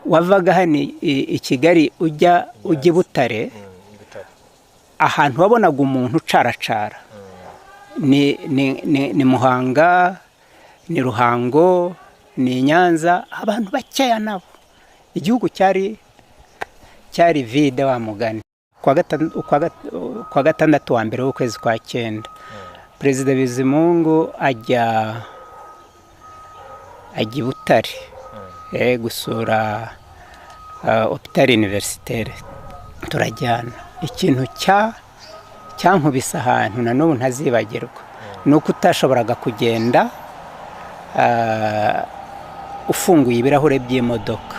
wavaga hano i Kigali ujya Butare, ahantu wabonaga umuntu ucaracara ni Muhanga, ni Ruhango, ni Nyanza, abantu bakeya nabo. Igihugu cyari vide wa mugani. Kwa gatandatu wa mbere w'ukwezi kwa 9 Perezida Bizimungu ajya Butare gusura Hôpital Universitaire. Turajyana. Ikintu cyankubise ahantu na n'ubu ntazibagirwa nuko utashoboraga kugenda ufunguye ibirahure by'imodoka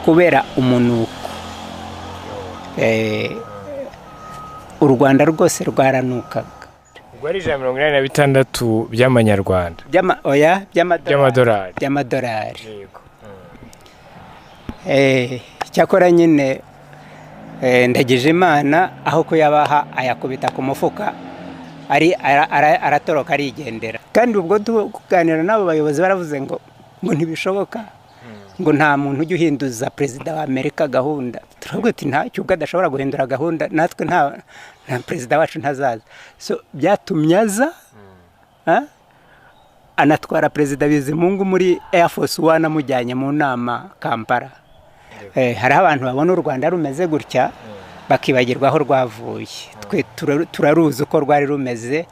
kubera umunuko. U Rwanda rwose rwaranukaga. Ubwo ari 186 by'amanyarwanda by'amadolari. Yego. Cyakora nyine ndagije Imana aho ko yabaha ayakubita ku mufuka aratoroka arigendera. Kandi ubwo tuganira n'abo bayobozi baravuze ngo ntibishoboka, ngo nta muntu ujya uhinduza Perezida wa Amerika gahunda. Turavuga ati nta cyubwo adashobora guhindura gahunda, natwe nta Perezida wacu ntazaza. So byatumye aza anatwara Perezida Bizimungu muri Air Force One amujyanye mu nama Kampala. Hari abantu babona u Rwanda rumeze gutya bakibagirwa aho rwavuye. Twe turaruzi uko rwari rumeze.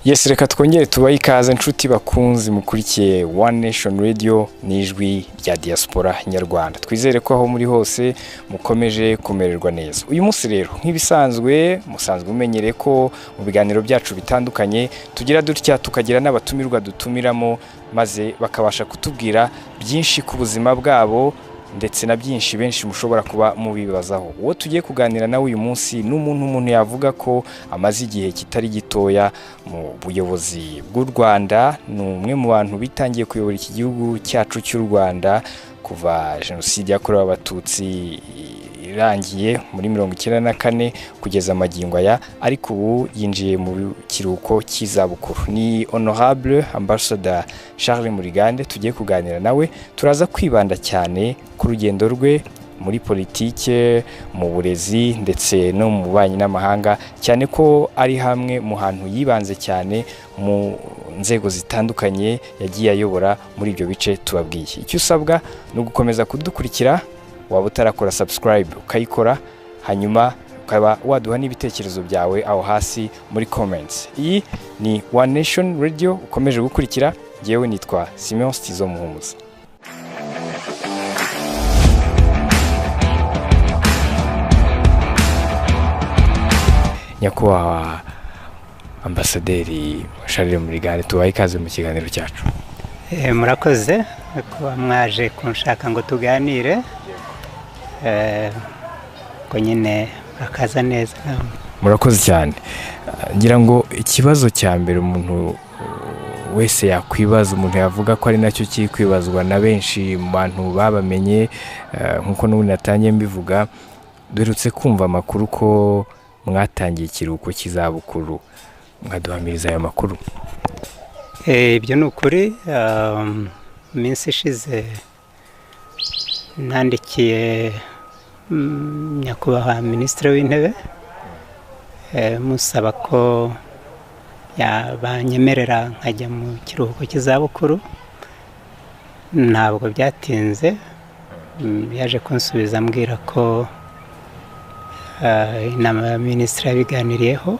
Yes, reka twongere tubaye ikaze nshuti bakunzi mukurikiye One Nation Radio n'ijwi rya diaspora nyarwanda. Twizere ko aho muri hose mukomeje kumererwa neza. Uyu munsi rero nk'ibisanzwe musanzwe umenyere ko mu biganiro byacu bitandukanye tugira dutya tukagira n'abatumirwa dutumiramo maze bakabasha kutubwira byinshi ku buzima bwabo ndetse na byinshi benshi mushobora kuba mubibazaho. Uwo tugiye kuganira nawe uyu munsi n'umuntu yavuga ko amaze igihe kitari gitoya mu buyobozi bw'u Rwanda, n'umwe mu bantu bitangiye kuyobora iki gihugu cyacu cy'u Rwanda kuva jenoside yakorewe abatutsi irangiye muri 1994 kugeza magingo aya, ariko ubu yinjiye mu kiruhuko cy'izabukuru. Ni Honorable Ambassador Charles Murigande tugiye kuganira nawe. Turaza kwibanda cyane ku rugendo rwe muri politike, mu burezi ndetse no mu bubanyi n'amahanga, cyane ko ari hamwe mu hantu yibanze cyane mu nzego zitandukanye yagiye ayobora muri ibyo bice tubabwiye. Icyo usabwa no gukomeza kudukurikira, waba utarakora subscribe ukayikora, hanyuma ukaba waduha n'ibitekerezo byawe aho hasi muri comments. Iyi ni One Nation Radio ukomeje gukurikira. Jewe nitwa Simeon Stizo Muhumuza. Nyakubahwa Ambasaderi Charles Murigande, tubaye ikaze mu kiganiro cyacu. Murakoze kuba mwaje kunshaka ngo tuganire. Ko nyine akaza neza. Murakoze cyane. Ngira ngo ikibazo cya mbere umuntu wese yakwibaza, umuntu yavuga ko ari nacyo kiri kwibazwa na benshi mu bantu babamenye, nkuko n'ubu natangiye mbivuga, duherutse kumva amakuru ko mwatangiye ikiruhuko cy'izabukuru. Mwaduhamiriza ayo makuru? Ibyo ni ukuri. Minsi ishize nandikiye nyakubahwa Minisitiri w'Intebe musaba ko yabanyemerera nkajya mu kiruhuko cy'izabukuru. Ntabwo byatinze, yaje kunsubiza ambwira ko inama ya Minisitiri yabiganiriyeho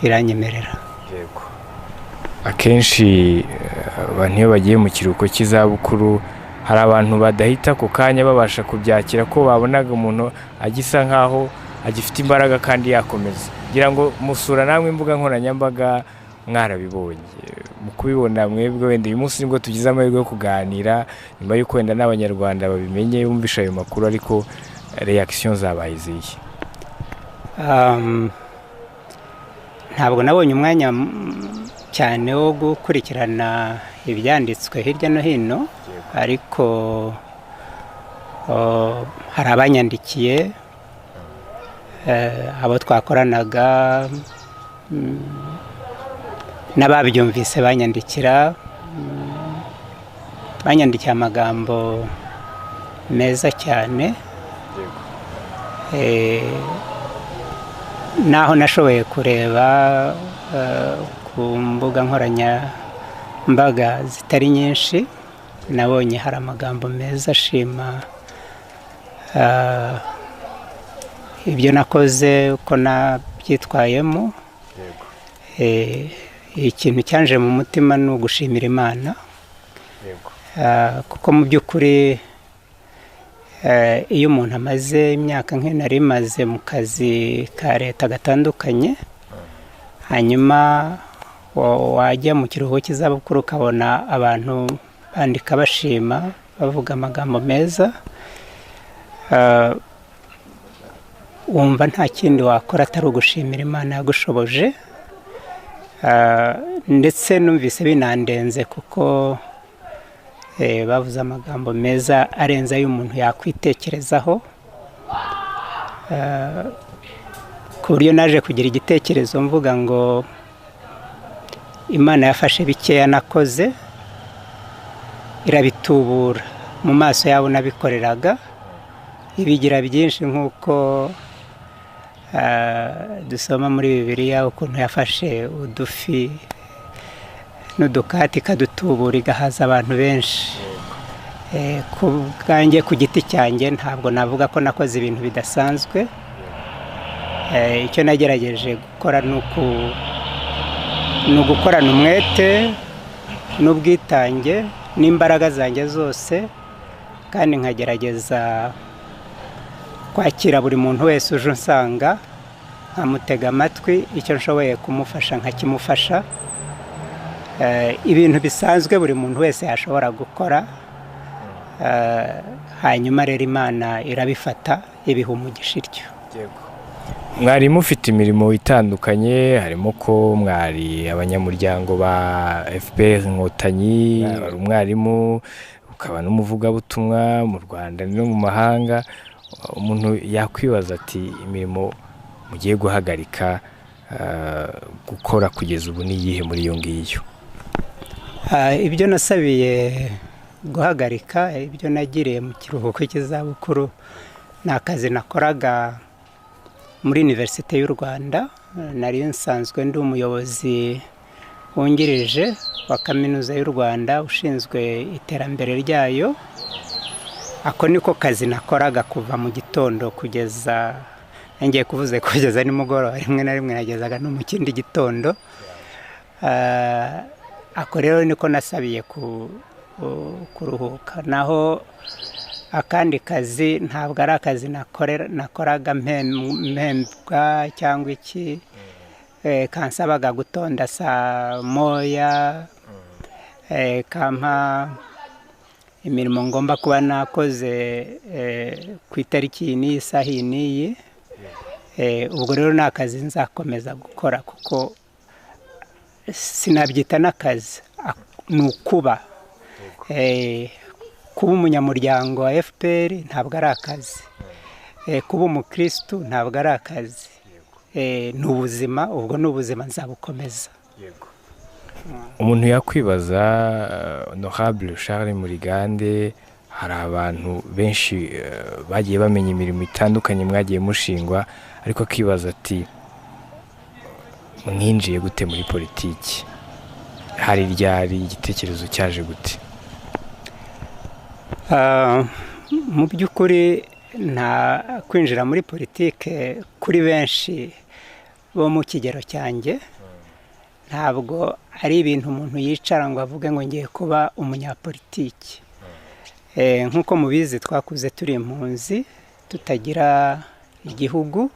iranyemerera. Yego. Akenshi abantu iyo bagiye mu kiruhuko cy'izabukuru hari abantu badahita ku kanya babasha kubyakira, ko babonaga umuntu agisa nkaho agifite imbaraga kandi yakomeza. Ngira ngo musura namwe imbuga nkoranyambaga mwarabibonye. Mu kubibona mwebwe wenda uyu munsi nibwo tugize amahirwe yo kuganira, nyuma y'uko wenda n'abanyarwanda babimenye bumvisha ayo makuru, ariko reaction zabaye izihe? Ntabwo nabonye umwanya cyane wo gukurikirana ibyanditswe hirya no hino, ariko hari abanyandikiye, abo twakoranaga n'ababyumvise banyandikira, banyandikiye amagambo meza cyane, naho nashoboye kureba ku mbuga nkoranyambaga zitari nyinshi, nabonye hari amagambo meza ashima ibyo nakoze, uko nabyitwayemo. Ikintu cyanje mu mutima ni ugushimira Imana, kuko mu by'ukuri iyo umuntu amaze imyaka nk'iyo nari maze mu kazi ka leta gatandukanye, hanyuma wajya mu kiruhuko cy'izabukuru ukabona abantu bandika bashima, bavuga amagambo meza, wumva nta kindi wakora atari ugushimira Imana yagushoboje. Ndetse numvise binandenze kuko bavuze amagambo meza arenze ay'umuntu yakwitekerezaho, ku buryo naje kugira igitekerezo mvuga ngo Imana yafashe bikeya nakoze irabitubura mu maso yabo nabikoreraga, ibigira byinshi, nk'uko dusoma muri Bibiliya ukuntu yafashe udufi n'udukati ikadutubura igahaza abantu benshi. Ku bwanjye, ku giti cyanjye, ntabwo navuga ko nakoze ibintu bidasanzwe. Icyo nagerageje gukora ni ugukorana umwete n'ubwitange n'imbaraga zanjye zose, kandi nkagerageza kwakira buri muntu wese uje unsanga, nkamutega amatwi, icyo nshoboye kumufasha nkakimufasha. Ibintu bisanzwe buri muntu wese yashobora gukora, hanyuma rero Imana irabifata ibiha umugisha ityo. Mwari mufite imirimo itandukanye, harimo ko mwari abanyamuryango ba FPR Inkotanyi, wari umwarimu, ukaba n'umuvugabutumwa mu Rwanda no mu mahanga. Umuntu yakwibaza ati imirimo mugiye guhagarika gukora kugeza ubu ni iyihe muri iyo ngiyo? Ibyo nasabiye guhagarika, ibyo nagiriye mu kiruhuko cy'izabukuru, ni akazi nakoraga muri Universite y'u Rwanda. Nari nsanzwe ndi umuyobozi wungirije wa Kaminuza y'u Rwanda ushinzwe iterambere ryayo. Ako niko kazi nakoraga kuva mu gitondo kugeza, ngiye kuvuze kugeza nimugoroba, rimwe na rimwe nagezaga no mu kindi gitondo. Ako rero niko nasabiye kuruhuka. Naho akandi kazi ntabwo ari akazi nakoraga mpembwa cyangwa iki, kansabaga gutonda saa moya, kampa imirimo ngomba kuba nakoze ku itariki n'iyi saha n'iyi. Ubwo rero ni akazi nzakomeza gukora, kuko sinabyita n'akazi, ni ukuba. Kuba umunyamuryango wa FPR ntabwo ari akazi, kuba umukristu ntabwo ari akazi, ni ubuzima. Ubwo ni ubuzima nzabukomeza. Umuntu yakwibaza, Honorable Charles Murigande, hari abantu benshi bagiye bamenya imirimo itandukanye mwagiye mushingwa, ariko akibaza ati mwinjiye gute muri politiki? Hari ryari igitekerezo cyaje gute? Mu by'ukuri nta kwinjira muri politiki kuri benshi bo mu kigero cyanjye ntabwo ari ibintu umuntu yicara ngo avuge ngo ngiye kuba umunyapolitiki. Nk'uko mubizi, twakuze turi impunzi tutagira igihugu.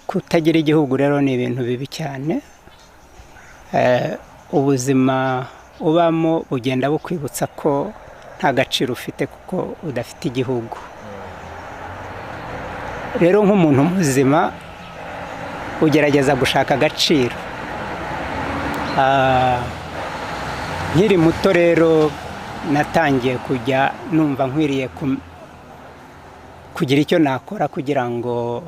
Kutagira igihugu rero ni ibintu bibi cyane. Ubuzima ubamo bugenda bukwibutsa ko nta gaciro ufite kuko udafite igihugu. Rero nk'umuntu muzima ugerageza gushaka agaciro. Nkiri muto rero natangiye kujya numva nkwiriye kugira icyo nakora kugira ngo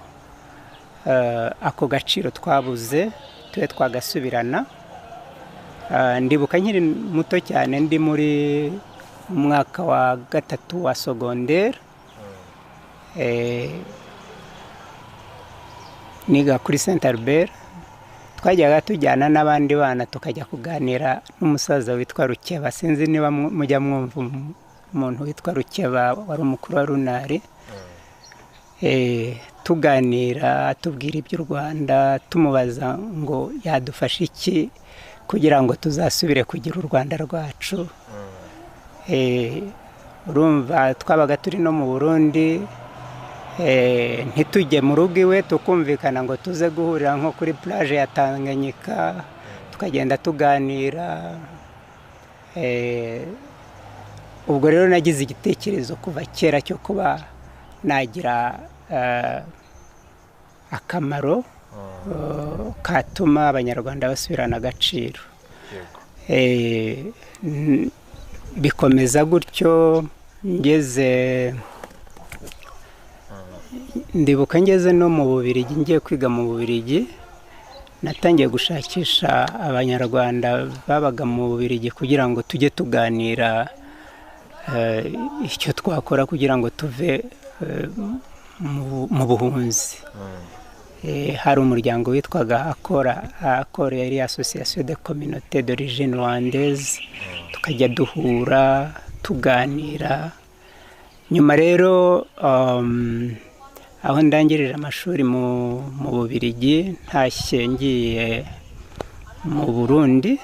ako gaciro twabuze tube twagasubirana. ndibuka nkiri muto cyane ndi muri umwaka wa gatatu wa secondaire niga kuri Saint Albert twajyaga tujyana n'abandi bana tukajya kuganira n'umusaza witwa Rukeba sinzi niba mujya mwumva umuntu witwa Rukeba wari umukuru wa runari tuganira tubwira iby'u Rwanda tumubaza ngo yadufasha iki kugira ngo tuzasubire kugira u Rwanda rwacu urumva twabaga turi no mu Burundi ntitujye mu rugo iwe tukumvikana ngo tuze guhurira nko kuri plage ya Tanganyika tukagenda tuganira ubwo rero nagize igitekerezo kuva kera cyo kuba nagira akamaro katuma abanyarwanda basubirana agaciro bikomeza gutyo ndibuka ngeze no mu Bubiligi ngiye kwiga mu Bubiligi natangiye gushakisha abanyarwanda babaga mu Bubiligi kugira ngo tujye tuganira icyo twakora kugira ngo tuve mu buhunzi hari umuryango witwaga Akora yari Association de Communauté d'Origine Rwandaise tukajya duhura tuganira nyuma rero aho ndangirira amashuri mu Bubiligi ntashye ngiye mu Burundi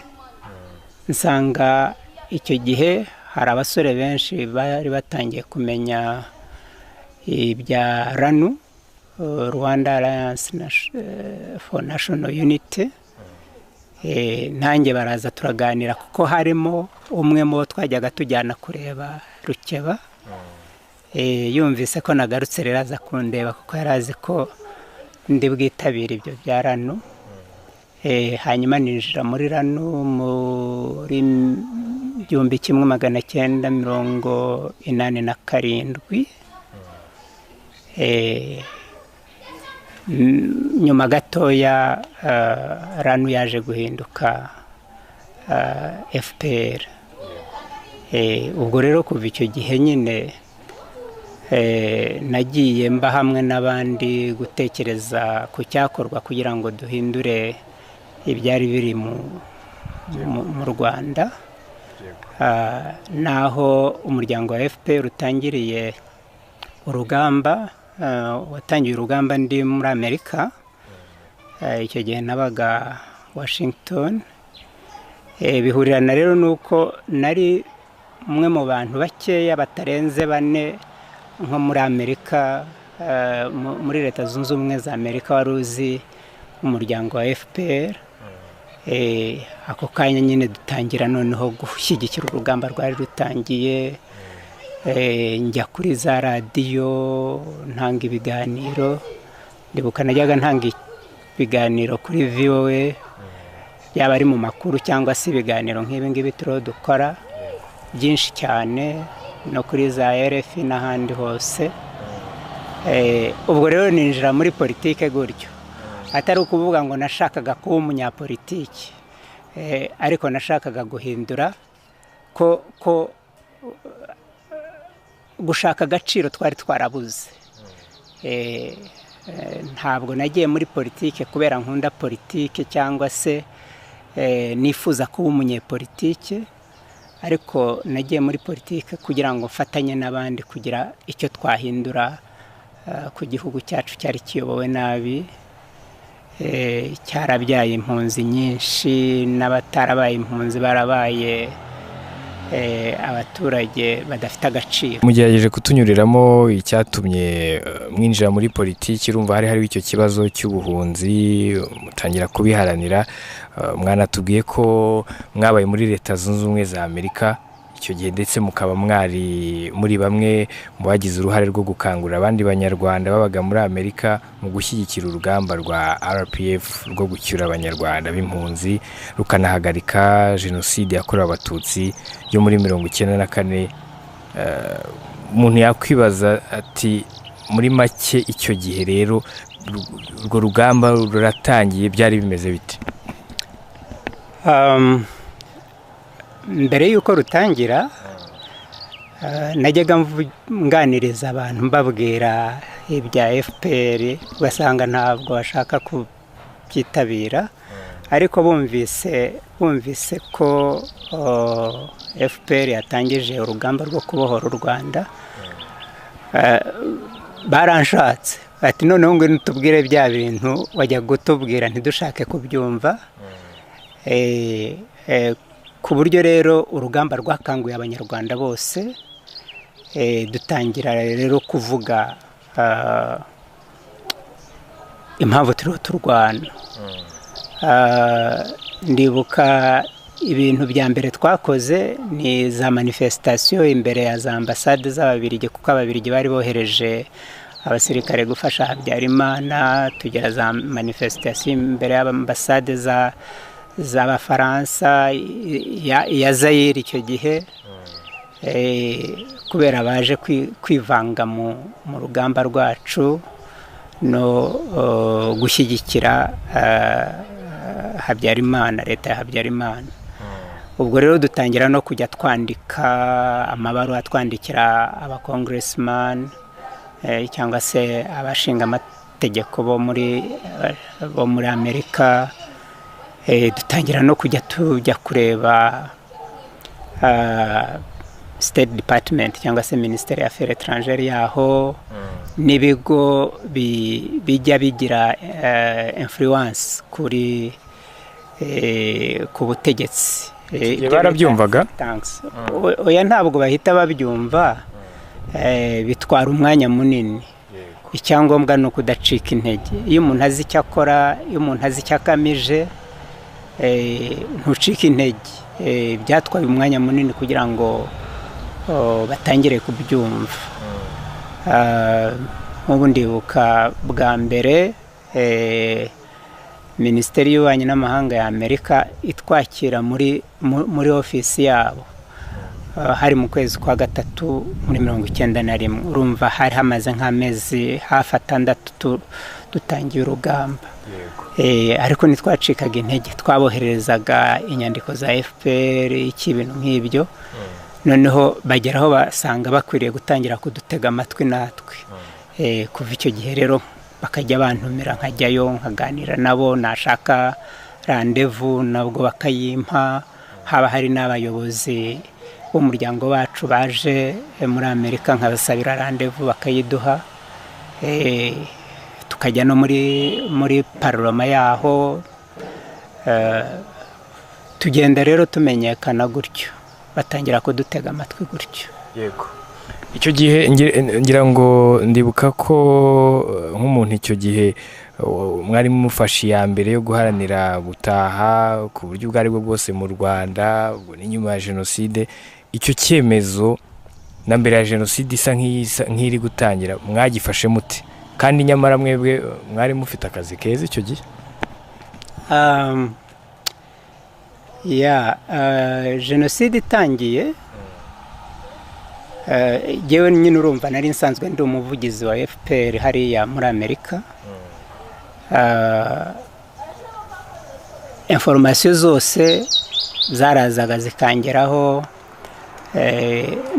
nsanga icyo gihe hari abasore benshi bari batangiye kumenya ibya RANU Rwanda Alliance for National Unity nanjye baraza turaganira kuko harimo umwe mu bo twajyaga tujyana kureba Rukeba yumvise ko nagarutse rero aza kundeba kuko yari azi ko ndi bwitabire ibyo bya RANU hanyuma ninjira muri RANU muri 1987 nyuma gatoya RANU yaje guhinduka FPR ubwo rero kuva icyo gihe nyine nagiye mba hamwe n'abandi gutekereza ku cyakorwa kugira ngo duhindure ibyari biri mu Rwanda naho umuryango wa FPR utangiriye urugamba watangiye urugamba ndi muri Amerika icyo gihe nabaga Washington bihurirana rero nuko nari umwe mu bantu bakeya batarenze 4 nko muri Amerika muri Leta Zunze Ubumwe za Amerika wari uzi umuryango wa FPR ako kanya nyine dutangira noneho gushyigikira urugamba rwari rutangiye njya kuri za radiyo ntanga ibiganiro ndibuka najyaga ntanga ibiganiro kuri VOA yaba ari mu makuru cyangwa se ibiganiro nk'ibi ngibi turiho dukora byinshi cyane no kuri za RFI n'ahandi hose ubwo rero ninjira muri politike gutyo atari ukuvuga ngo nashakaga kuba umunyapolitiki ariko nashakaga guhindura ko gushaka agaciro twari twarabuze ntabwo nagiye muri politike kubera nkunda politike cyangwa se nifuza kuba umunyepolitike ariko nagiye muri politike kugira ngo mfatanye n'abandi kugira icyo twahindura ku gihugu cyacu cyari kiyobowe nabi cyarabyaye impunzi nyinshi n'abatarabaye impunzi barabaye abaturage badafite agaciro. Mugerageje kutunyuriramo icyatumye mwinjira muri politiki urumva hari icyo kibazo cy'ubuhunzi mutangira kubiharanira mwana tubwiye ko mwabaye muri Leta Zunze Ubumwe za Amerika icyo gihe ndetse mukaba mwari muri bamwe mu bagize uruhare rwo gukangurira abandi banyarwanda babaga muri Amerika mu gushyigikira urugamba rwa RPF rwo gucyura abanyarwanda b'impunzi rukanahagarika jenoside yakorewe abatutsi yo muri 1994 umuntu yakwibaza ati muri make icyo gihe rero urwo rugamba ruratangiye byari bimeze bite? mbere y'uko rutangira najyaga nganiriza abantu mbabwira ibya FPR ugasanga ntabwo bashaka kubyitabira ariko bumvise ko FPR yatangije urugamba rwo kubohora u Rwanda baranshatse ati noneho ngo nitubwire bya bintu wajya gutubwira ntidushake kubyumva ku buryo rero urugamba rwakanguye abanyarwanda bose dutangira rero kuvuga impamvu turiho turwana ndibuka ibintu bya mbere twakoze ni za manifestation imbere ya za ambasade z'Ababiligi kuko Ababiligi bari bohereje abasirikare gufasha Habyarimana tugera za manifestation imbere y'ambasade z'Abafaransa ya Zaire icyo gihe kubera baje kwivanga mu rugamba rwacu no gushyigikira Habyarimana leta ya Habyarimana ubwo rero dutangira no kujya twandika amabaruwa twandikira abakongressman cyangwa se abashinga amategeko bo muri Amerika dutangira no kujya tujya kureba State Department cyangwa se Ministère y'Affaires étrangères yaho n'ibigo bijya bigira influence ku butegetsi barabyumvaga oya ntabwo bahita babyumva bitwara umwanya munini icyangombwa no kudacika intege iyo umuntu azi icyo akora iyo umuntu azi icyo akamije ntucika intege byatwaye umwanya munini kugira ngo batangire kubyumva nk'ubu ndibuka bwa mbere Minisiteri y'Ububanyi n'Amahanga ya Amerika itwakira muri ofisi yabo hari mu kwezi kwa gatatu muri 1991 urumva hari hamaze nk'amezi hafi 6 dutangiye urugamba ariko nitwacikaga intege twaboherezaga inyandiko za FPR ibintu nk'ibyo noneho bageraho basanga bakwiriye gutangira kudutega amatwi natwe kuva icyo gihe rero bakajya bantumira nkajyayo nkaganira nabo nashaka rendezvous nabwo bakayimpa haba hari n'abayobozi b'umuryango wacu baje muri Amerika nkabasabira rendezvous bakayiduha tukajya no muri parlement yaho tugenda rero tumenyekana gutyo batangira kudutega amatwi gutyo yego icyo gihe ngira ngo ndibuka ko nk'umuntu icyo gihe mwari mufashe ya mbere yo guharanira gutaha ku buryo ubwo ari bwo bwose mu Rwanda n'inyuma ya jenoside icyo cyemezo na mbere ya jenoside isa nk'iri gutangira mwagifashe mute kandi nyamara mwebwe mwari mufite akazi keza icyo gihe jenoside itangiye yewe nyine urumva nari nsanzwe ndi umuvugizi wa FPR hariya muri Amerika information zose zarazaga zikangeraho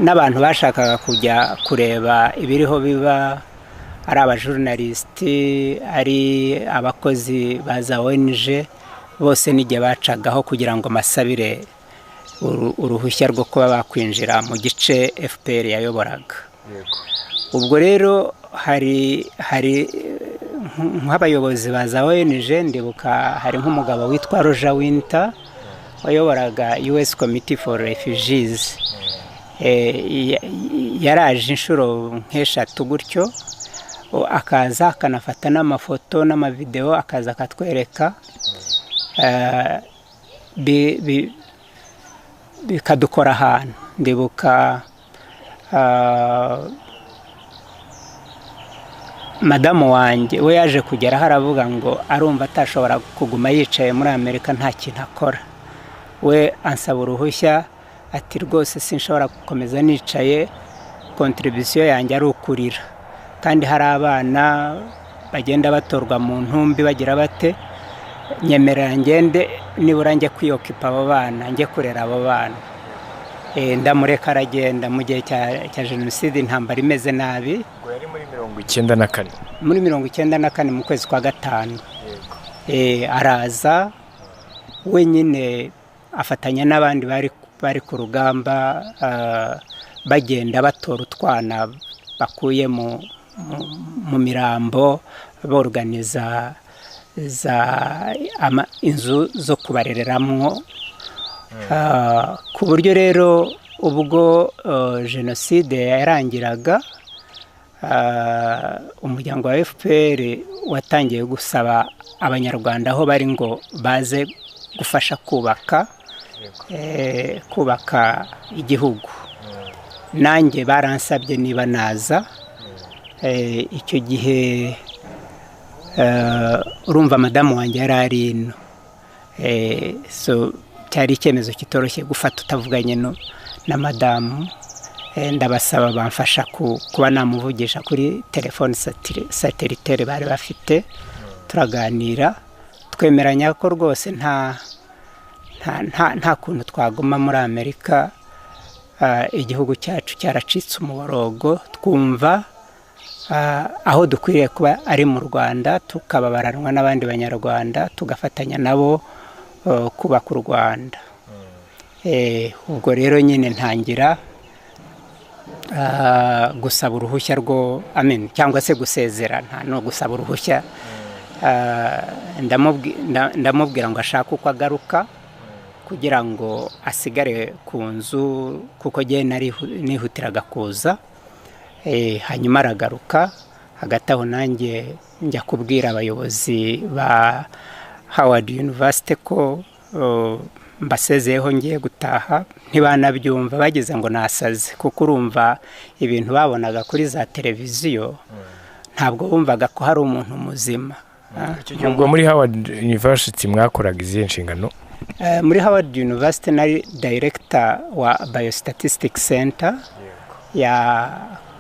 n'abantu bashakaga kujya kureba ibiriho biba ari abajournalisti ari abakozi baza ONG bose nijye bacagaho kugira ngo masabire uruhushya rwo kuba bakwinjira mu gice FPR yayoboraga ubwo rero hari nk'abayobozi baza ONG ndibuka hari nk'umugabo witwa Roger Winter wayoboraga US Committee for Refugees yaraje inshuro nk'eshatu gutyo akaza akanafata n'amafoto n'amavideo akaza akatwereka bikadukora ahantu ndibuka madamu wanjye we yaje kugera haravuga ngo arumva atashobora kuguma yicaye muri Amerika nta kintu akora we ansaba uruhushya ati rwose sinshobora gukomeza nicaye contribution yanjye ari ukurira kandi hari abana bagenda batorwa mu ntumbi bagira bate nyemerera ngende nibura njye kwiyokipa abo bana njye kurera abo bana ndamureka aragenda mu gihe cya jenoside intambara imeze nabi. ngo yari muri 94 muri 94 mu kwezi kwa gatanu. Araza wenyine afatanya n'abandi bari ku rugamba, bagenda batora utwana bakuye mu mirambo, borganiza inzu zo kubarereramwo, ku buryo rero ubwo jenoside yarangiraga, umuryango wa FPR watangiye gusaba abanyarwanda aho bari ngo baze gufasha kubaka igihugu. Nanjye baransabye niba naza. Icyo gihe urumva madamu wanjye yari ari ino, so cyari icyemezo kitoroshye gufata utavuganye na madamu. Ndabasaba bamfasha kuba namuvugisha kuri telefone satellitaire bari bafite, turaganira twemeranya ko rwose nta kuntu twaguma muri Amerika. Igihugu cyacu cyaracitse umuborogo, twumva aho dukwiriye kuba ari mu Rwanda, tukababaranwa n'abandi banyarwanda, tugafatanya nabo kubaka u Rwanda. Ubwo rero nyine ntangira gusaba uruhushya cyangwa se gusezerana, no gusaba uruhushya. Ndamubwira ngo ashaka uko agaruka kugira ngo asigare ku nzu, kuko njye nihutiraga kuza. Hanyuma aragaruka. Hagati aho nanjye njya kubwira abayobozi ba Howard University ko mbasezeyeho ngiye gutaha. Ntibanabyumva, bageze ngo nasaze, kuko urumva ibintu babonaga kuri za televiziyo ntabwo bumvaga ko hari umuntu muzima. Ubwo muri Howard University mwakoraga izihe nshingano? Muri Howard University nari director wa Biostatistics Center ya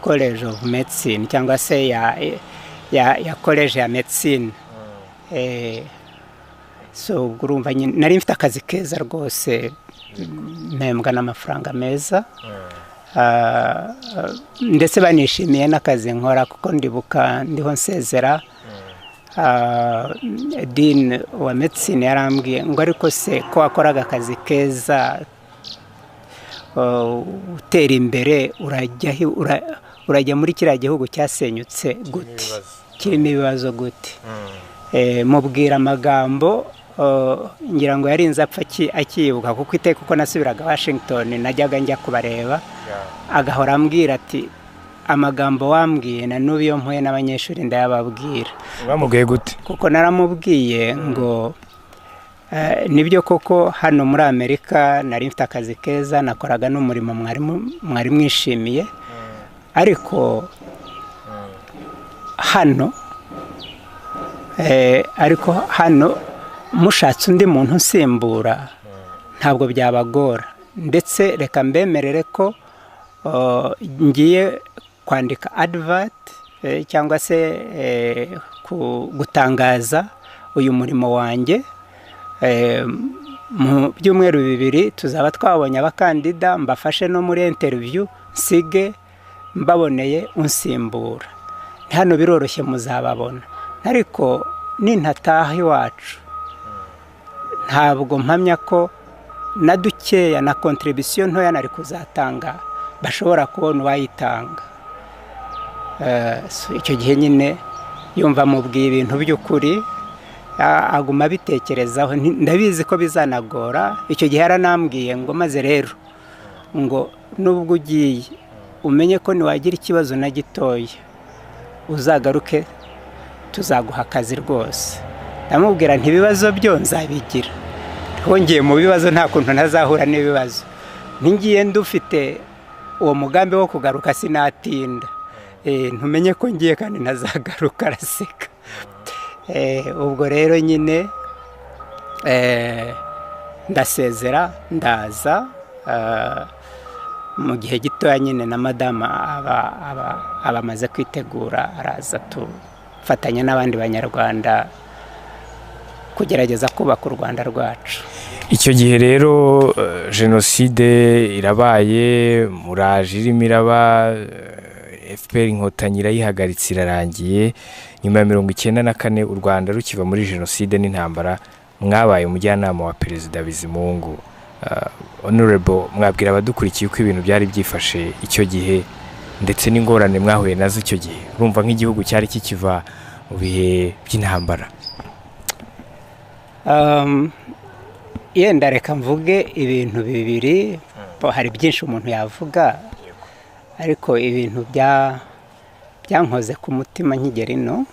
College of Medicine, cyangwa se ya College ya Medicine. So urumva nari mfite akazi keza rwose, mpembwa n'amafaranga meza. Ndetse banishimiye n'akazi nkora, kuko ndibuka ndiho nsezera, Dean wa Medicine yarambwiye ngo ariko se ko wakoraga akazi keza, utera imbere, urajya muri kiriya gihugu cyasenyutse gute, kirimo ibibazo gute? Mubwira amagambo ngira ngo yarinze apfa akiyibuka, kuko iteka uko nasubiraga Washington najyaga njya kubareba, agahora ambwira ati amagambo wambwiye na n'ubu iyo mpuye n'abanyeshuri ndayababwira. Bamubwiye gute? Kuko naramubwiye ngo nibyo koko hano muri Amerika nari mfite akazi keza, nakoraga n'umurimo mwari mwishimiye, ariko hano mushatse undi muntu usimbura ntabwo byabagora. Ndetse reka mbemerere ko ngiye kwandika advert cyangwa se gutangaza uyu murimo wanjye. Mu byumweru 2 tuzaba twabonye abakandida, mbafashe no muri interview, nsige mbaboneye unsimbura. Hano biroroshye muzababona, ariko nintataha iwacu ntabwo mpamya ko na dukeya na contribution ntoya nari kuzatanga bashobora kubona uwayitanga. Icyo gihe nyine yumva mubwiye ibintu by'ukuri, aguma bitekerezaho. Ndabizi ko bizanagora. Icyo gihe yaranambwiye ngo maze rero ngo nubwo ugiye umenye ko niwagira ikibazo na gitoya uzagaruke, tuzaguha akazi rwose. Ndamubwira nti ibibazo byo nzabigira, hongeye mu bibazo nta kuntu ntazahura n'ibibazo. Ntingiye ndufite uwo mugambi wo kugaruka sinatinda. Ntumenye ko ngiye kandi ntazagaruka, araseka. Ubwo rero nyine ndasezera ndaza. Mu gihe gitoya nyine na madama abamaze kwitegura, araza tufatanya n'abandi banyarwanda kugerageza kubaka u Rwanda rwacu. icyo gihe rero jenoside irabaye, muraje irimo iraba, FPR inkotanyi irayihagaritse irarangiye, nyuma ya 1994 u Rwanda rukiva muri jenoside n'intambara, mwabaye umujyanama wa Perezida Bizimungu. Honorable, mwabwira abadukurikiye uko ibintu byari byifashe icyo gihe ndetse n'ingorane mwahuye nazo icyo gihe, urumva nk'igihugu cyari kikiva mu bihe by'intambara? Yenda reka mvuge ibintu bibiri, hari byinshi umuntu yavuga, ariko ibintu byankoze ku mutima nkigera ino.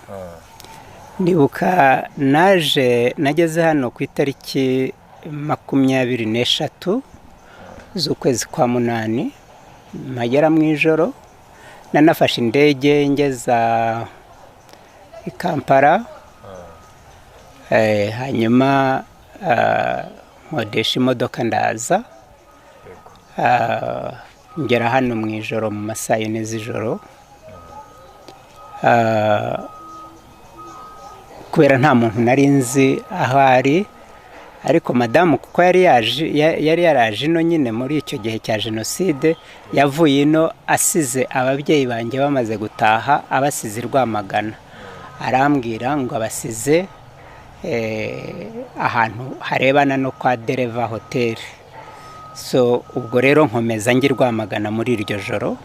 Ndibuka nageze hano ku itariki 23 z'ukwezi kwa munani, mpagera mu ijoro, nanafashe indege ngeza i Kampala, hanyuma nkodesha imodoka ndaza, ngera hano mu ijoro mu masaha 4 z'ijoro, kubera nta muntu nari nzi aho ari, ariko madamu kuko yari yaraje ino nyine muri icyo gihe cya jenoside, yavuye ino asize ababyeyi banjye bamaze gutaha, abasize Rwamagana, arambwira ngo abasize ahantu harebana no kwa Dereva Hotel. So ubwo rero nkomeza ngi Rwamagana muri iryo joro,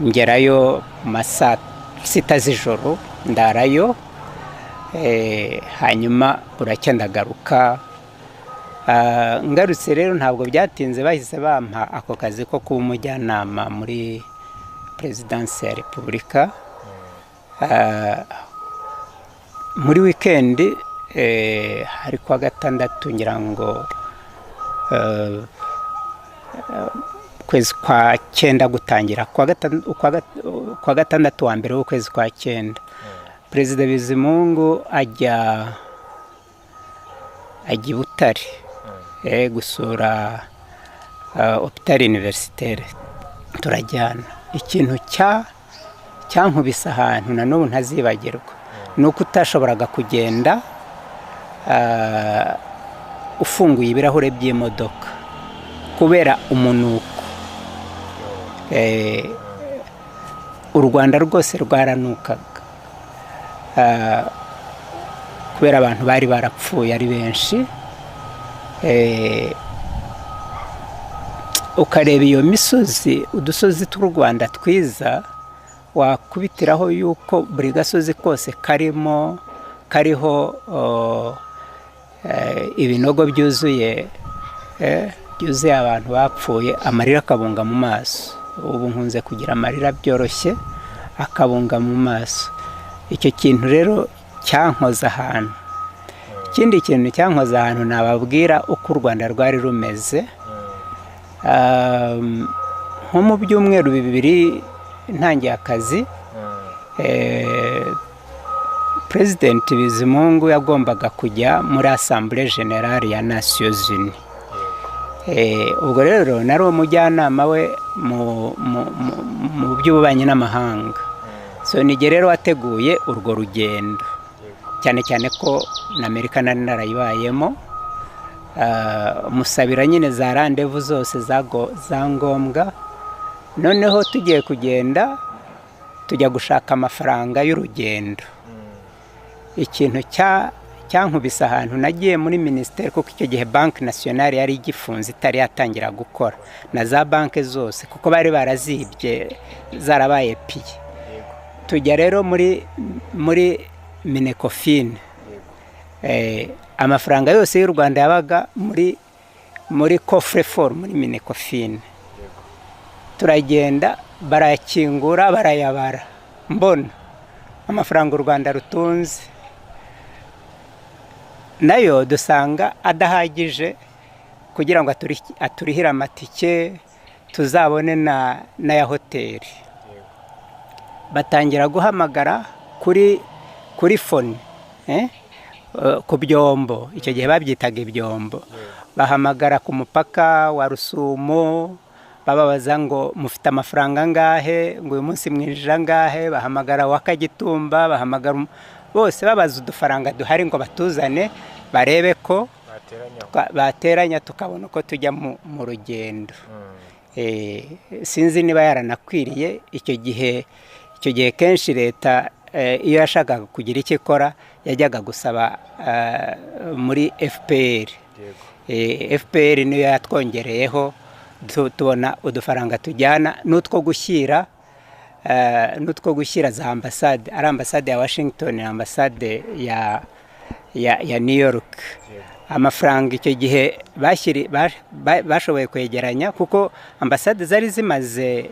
ngerayo masaa 6 z'ijoro ndarayo, hanyuma buracya ndagaruka. Ngarutse rero ntabwo byatinze, bahise bampa ako kazi ko kuba umujyanama muri Presidansi ya Repubulika. Muri weekend hari kwa gatandatu, ngira ngo kwezi kwa 9 gutangira kwa gatandatu wa mbere w'ukwezi kwa 9, Perezida Bizimungu ajya Butare gusura Hôpital Universitaire, turajyana. Ikintu cyankubise ahantu na n'ubu ntazibagirwa, nuko utashoboraga kugenda ufunguye ibirahure by'imodoka kubera umunuko. U Rwanda rwose rwaranukaga kubera abantu bari barapfuye ari benshi. Ukareba iyo misozi, udusozi tw'u Rwanda twiza, wakubitiraho yuko buri gasozi kose kariho ibinogo byuzuye abantu bapfuye, amarira akabunga mu maso. Ubu nkunze kugira amarira byoroshye akabunga mu maso. Icyo kintu rero cyankoza ahantu. Ikindi kintu cyankoza ahantu nababwira uko u Rwanda rwari rumeze. Nko mu byumweru 2 ntangiye akazi, President Bizimungu yagombaga kujya muri Assemblée Générale ya Nations Unies. Ubwo rero nari umujyanama we mu by'ububanyi n'amahanga. So nige rero wateguye urwo rugendo, cyane cyane ko na Amerika nari narayibayemo. Musabira nyine za rendezvous zose za ngombwa. Noneho tugiye kugenda, tujya gushaka amafaranga y'urugendo. Ikintu cyankubise ahantu, nagiye muri ministeri, kuko icyo gihe Banque Nationale yari igifunze, itari yatangira gukora, na za banke zose kuko bari barazibye zarabaye piye. Tujya rero muri Minecofin. Amafaranga yose y'u Rwanda yabaga muri coffre-fort muri Minecofin. Turagenda, barakingura, barayabara, mbona amafaranga u Rwanda rutunze nayo dusanga adahagije kugira ngo aturihire amatike tuzabone na ya hoteli. Batangira guhamagara kuri phone, ku byombo. Icyo gihe babyitaga ibyombo. Bahamagara ku mupaka wa Rusumo, bababaza ngo mufite amafaranga angahe, ngo uyu munsi mwinjira angahe. Bahamagara wa Kagitumba, bahamagara bose babaza udufaranga duhari ngo batuzane barebe ko bateranya tukabona uko tujya mu rugendo. Sinzi niba yaranakwiriye icyo gihe kenshi leta iyo yashakaga kugira icyo ikora yajyaga gusaba muri FPR. FPR niyo yatwongereyeho tubona udufaranga tujyana n'utwo gushyira za ambasade, ari ambasade ya Washington, ambasade ya New York. Amafaranga icyo gihe bashoboye kwegeranya kuko ambasade zari zimaze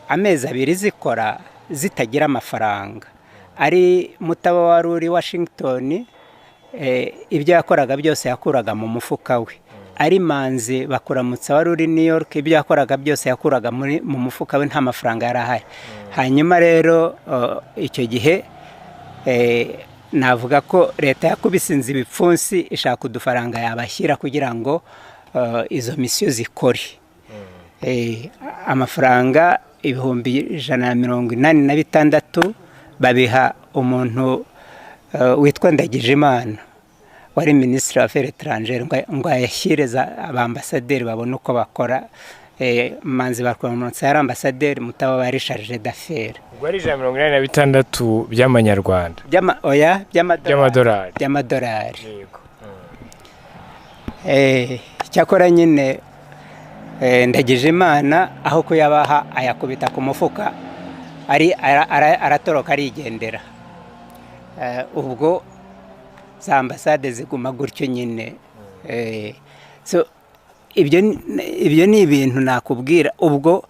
amezi 2 zikora zitagira amafaranga. Ari Mutaba wari uri Washington, ibyo yakoraga byose yakuraga mu mufuka we. Ari Manzi Bakuramutsa wari uri New York, ibyo yakoraga byose yakuraga mu mufuka we, nta mafaranga yarahari. Hanyuma rero icyo gihe navuga ko leta yakubisinze ibipfunsi ishaka udufaranga yabashyira kugira ngo izo misiyo zikore. Amafaranga 186 babiha umuntu witwa Ndagijimana wari Ministre w'Affaires étrangères ngo ayashyireza abambasaderi babone uko bakora. Manzi Bakuramutsa yari ambasaderi, Mutaba bari charge d'affaires. Ubwo ari 186 by'amanyarwanda by'amadolari. Yego. Cyakora nyine Ndagijimana aho kuyabaha ayakubita ku mufuka, aratoroka arigendera. Ubwo za ambasade ziguma gutyo nyine. So ibyo ni ibintu nakubwira. Ubwo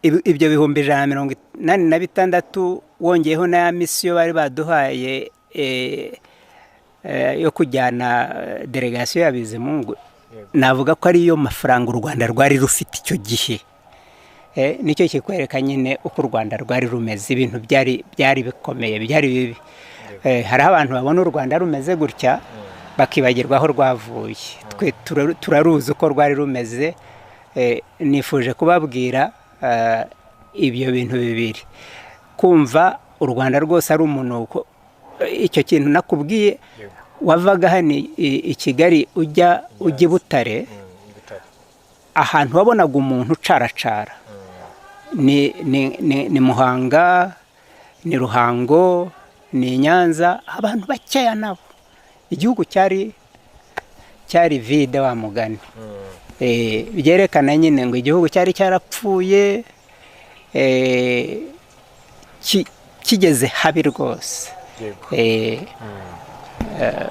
ibyo 186 wongeyeho na misiyo bari baduhaye yo kujyana delegation ya Bizimungu, navuga ko ari yo mafaranga u Rwanda rwari rufite icyo gihe. Nicyo kikwereka nyine uko u Rwanda rwari rumeze. Ibintu byari bikomeye, byari bibi. Hari abantu babona u Rwanda rumeze gutya bakibagirwa aho rwavuye. Twe turaruzi uko rwari rumeze. Nifuje kubabwira ibyo bintu bibiri. Kumva u Rwanda rwose ari umunuko, icyo kintu nakubwiye, wavaga hano i Kigali ujya Butare, ahantu wabonaga umuntu caracara ni Muhanga, ni Ruhango, ni Nyanza, abantu bakeya nabo. Igihugu cyari vide wa mugani. Byerekana nyine ngo igihugu cyari cyarapfuye, kigeze habi rwose.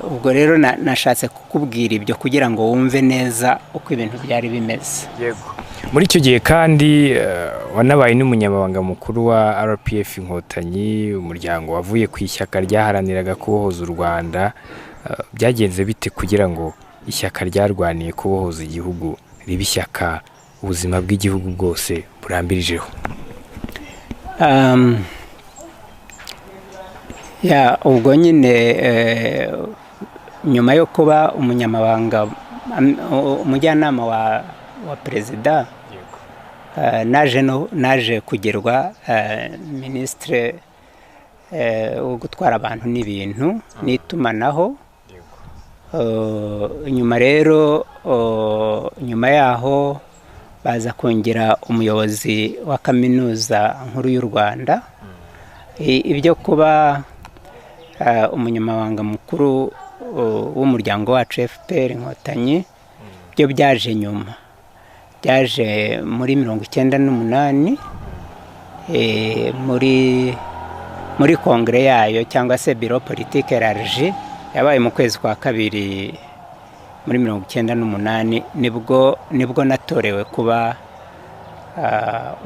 Ubwo rero nashatse kukubwira ibyo kugira ngo wumve neza uko ibintu byari bimeze. Muri icyo gihe kandi wanabaye n'umunyamabanga mukuru wa RPF Inkotanyi, umuryango wavuye ku ishyaka ryaharaniraga kubohoza u Rwanda. Byagenze bite kugira ngo ishyaka ryarwaniye kubohoza igihugu ribe ishyaka ubuzima bw'igihugu bwose burambirijeho? Ubwo nyine nyuma yo kuba umujyanama wa perezida, naje kugerwa Ministre wo gutwara abantu n'ibintu n'itumanaho. Nyuma rero nyuma yaho baza kongera umuyobozi wa kaminuza nkuru y'u Rwanda. Ibyo kuba umunyamabanga mukuru w'umuryango wacu FPR Inkotanyi byo byaje nyuma. Byaje muri 1998 muri kongere yayo cyangwa se bureau politique élargie yabaye mu kwezi kwa kabiri muri 1998. Nibwo natorewe kuba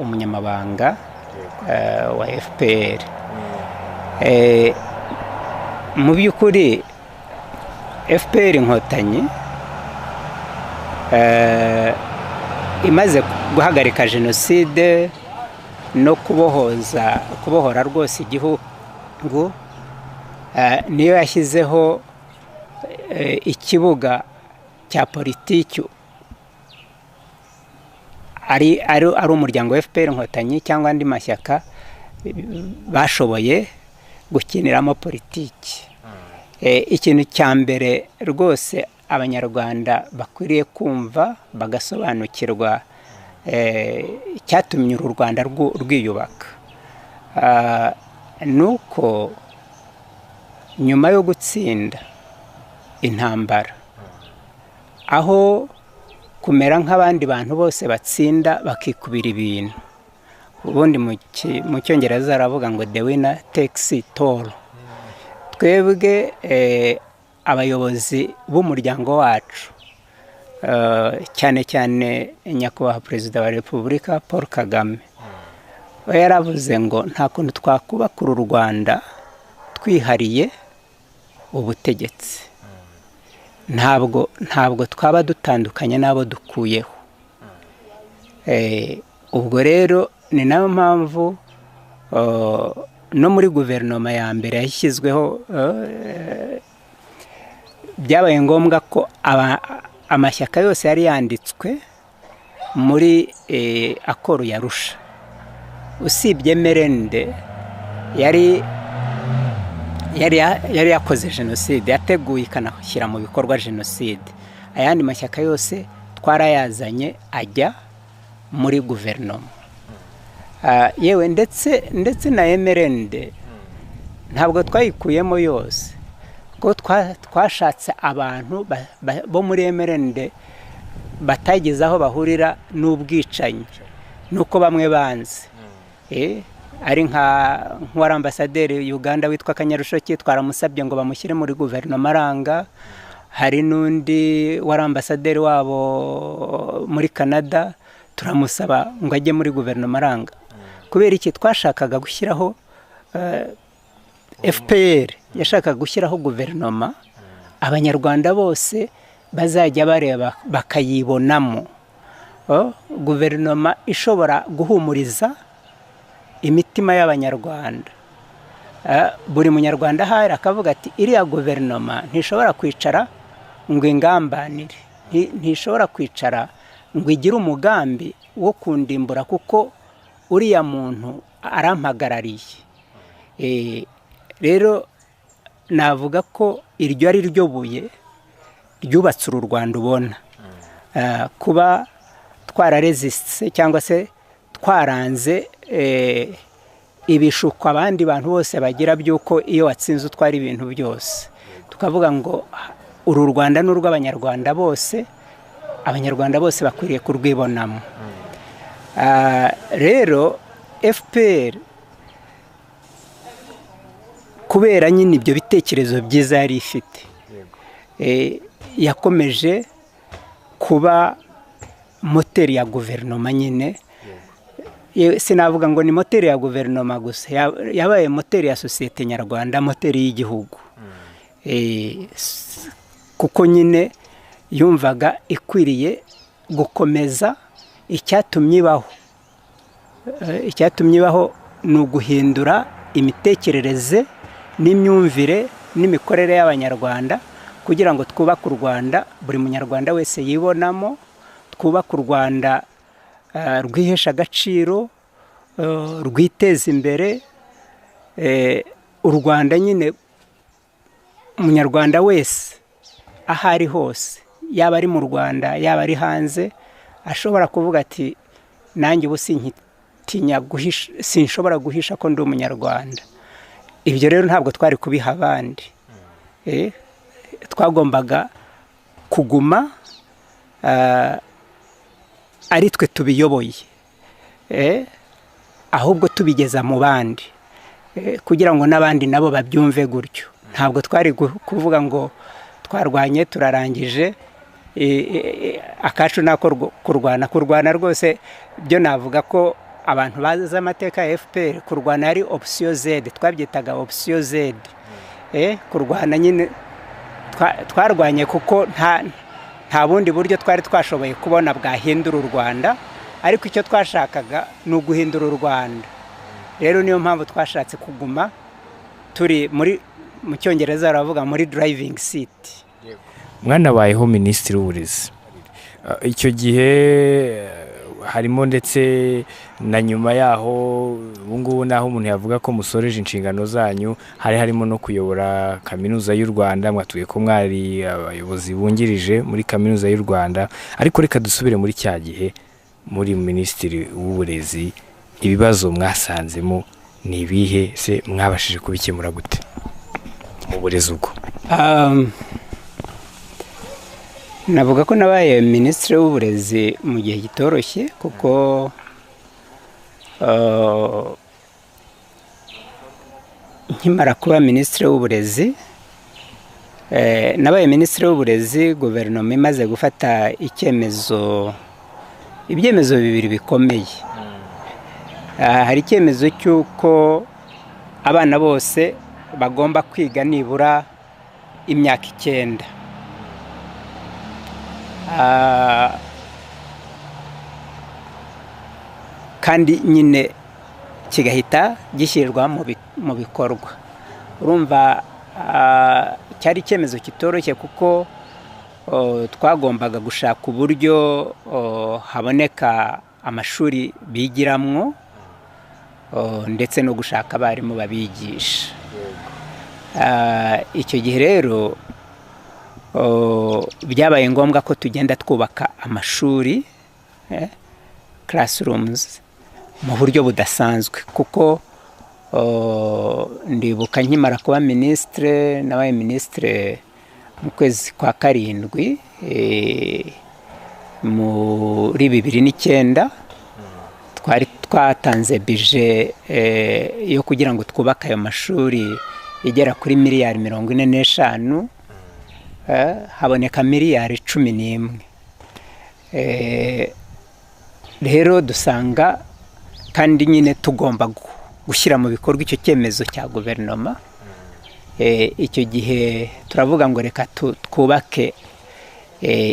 umunyamabanga wa FPR. Mu by'ukuri FPR Inkotanyi imaze guhagarika jenoside no kubohora rwose igihugu, niyo yashyizeho ikibuga cya politiki ari umuryango wa FPR Inkotanyi cyangwa andi mashyaka bashoboye gukiniramo politiki. Ikintu cya mbere rwose abanyarwanda bakwiriye kumva bagasobanukirwa cyatumye uru Rwanda rwiyubaka, nuko nyuma yo gutsinda intambara, aho kumera nk'abandi bantu bose batsinda bakikubira ibintu, ubundi mu cyongereza aravuga ngo the winner takes it all. Twebwe abayobozi b'umuryango wacu, cyane cyane nyakubahwa perezida wa repubulika Paul Kagame, we yaravuze ngo nta kuntu twakubaka uru Rwanda twihariye ubutegetsi, ntabwo twaba dutandukanye n'abo dukuyeho. Ubwo rero ni nayo mpamvu no muri guverinoma ya mbere yashyizweho byabaye ngombwa ko amashyaka yose yari yanditswe muri akoro ya Arusha, usibye Merende yari yakoze jenoside, yateguye ikanashyira mu bikorwa jenoside. Ayandi mashyaka yose twarayazanye ajya muri guverinoma. Yewe ndetse na Merende ntabwo twayikuyemo yose, kuko twashatse abantu bo muri Merende batageze aho bahurira n'ubwicanyi, nuko bamwe banze. Ari nk'uwari ambasaderi Uganda witwa Kanyarushoki, twaramusabye ngo bamushyire muri guverinoma aranga. Hari n'undi wari ambasaderi wabo muri Canada, turamusaba ngo ajye muri guverinoma aranga. Kubera iki? Twashakaga gushyiraho FPR yashakaga gushyiraho guverinoma abanyarwanda bose bazajya bareba bakayibonamo, guverinoma ishobora guhumuriza imitima y'abanyarwanda. Buri munyarwanda ahari akavuga ati iriya guverinoma ntishobora kwicara ngo ingambanire, ntishobora kwicara ngo igire umugambi wo kundimbura, kuko uriya muntu arampagarariye. Rero navuga ko iryo ari ryo buye ryubatse uru Rwanda ubona, kuba twararesiste cyangwa se twaranze ibishuko abandi bantu bose bagira by'uko iyo watsinze utwara ibintu byose. Tukavuga ngo uru Rwanda ni urw'abanyarwanda bose, abanyarwanda bose bakwiriye kurwibonamo. Rero FPR kubera nyine ibyo bitekerezo byiza yari ifite, yakomeje kuba moteri ya guverinoma nyine. Sinavuga ngo ni moteri ya guverinoma gusa, yabaye moteri ya sosiyete nyarwanda, moteri y'igihugu. Kuko nyine yumvaga ikwiriye gukomeza icyatumye ibaho ni uguhindura imitekerereze n'imyumvire n'imikorere y'abanyarwanda, kugira ngo twubake u Rwanda buri munyarwanda wese yibonamo, twubake u Rwanda rwihesha agaciro, rwiteza imbere. U Rwanda nyine umunyarwanda wese aho ari hose, yaba ari mu Rwanda yaba ari hanze, ashobora kuvuga ati nanjye ubu sinshobora guhisha ko ndi umunyarwanda. Ibyo rero ntabwo twari kubiha abandi, twagombaga kuguma ari twe tubiyoboye, ahubwo tubigeza mu bandi, kugira ngo n'abandi nabo babyumve gutyo. Ntabwo twari kuvuga ngo twarwanye turarangije, akacu nako kurwana rwose. Byo navuga ko abantu bazi amateka ya FPR, kurwana yari option Z, twabyitaga option Z. Kurwana nyine twarwanye kuko nta bundi buryo twari twashoboye kubona bwahindura u Rwanda, ariko icyo twashakaga ni uguhindura u Rwanda. Rero niyo mpamvu twashatse kuguma turi mu cyongereza baravuga muri driving seat. Mwanabayeho minisitiri w'uburezi, icyo gihe harimo ndetse na nyuma yaho ubu ngubu naho umuntu yavuga ko musoreje inshingano zanyu harimo no kuyobora kaminuza y'u Rwanda, mwatuye ko mwari abayobozi bungirije muri kaminuza y'u Rwanda. Ariko reka dusubire muri cya gihe muri minisitiri w'uburezi, ibibazo mwasanzemo ni ibihe se, mwabashije kubikemura gute mu burezi ubwo? navuga ko nabaye minisitiri w'uburezi mu gihe kitoroshye, kuko nkimara kuba minisitiri w'uburezi, nabaye minisitiri w'uburezi guverinoma imaze gufata ibyemezo bibiri bikomeye. Hari icyemezo cy'uko abana bose bagomba kwiga nibura imyaka 9, kandi nyine kigahita gishyirwa mu bikorwa. Urumva cyari icyemezo kitoroshye, kuko twagombaga gushaka uburyo haboneka amashuri bigiramwo, ndetse no gushaka abarimu babigisha. Icyo gihe rero byabaye ngombwa ko tugenda twubaka amashuri, classrooms, mu buryo budasanzwe, kuko ndibuka nkimara kuba minisitiri, nabaye minisitiri mu kwezi kwa 7 muri 2009. twari twatanze bije yo kugira ngo twubake ayo mashuri igera kuri miliyari 45, haboneka miliyari 11. Rero dusanga kandi nyine tugomba gushyira mu bikorwa icyo cyemezo cya guverinoma. Icyo gihe turavuga ngo reka twubake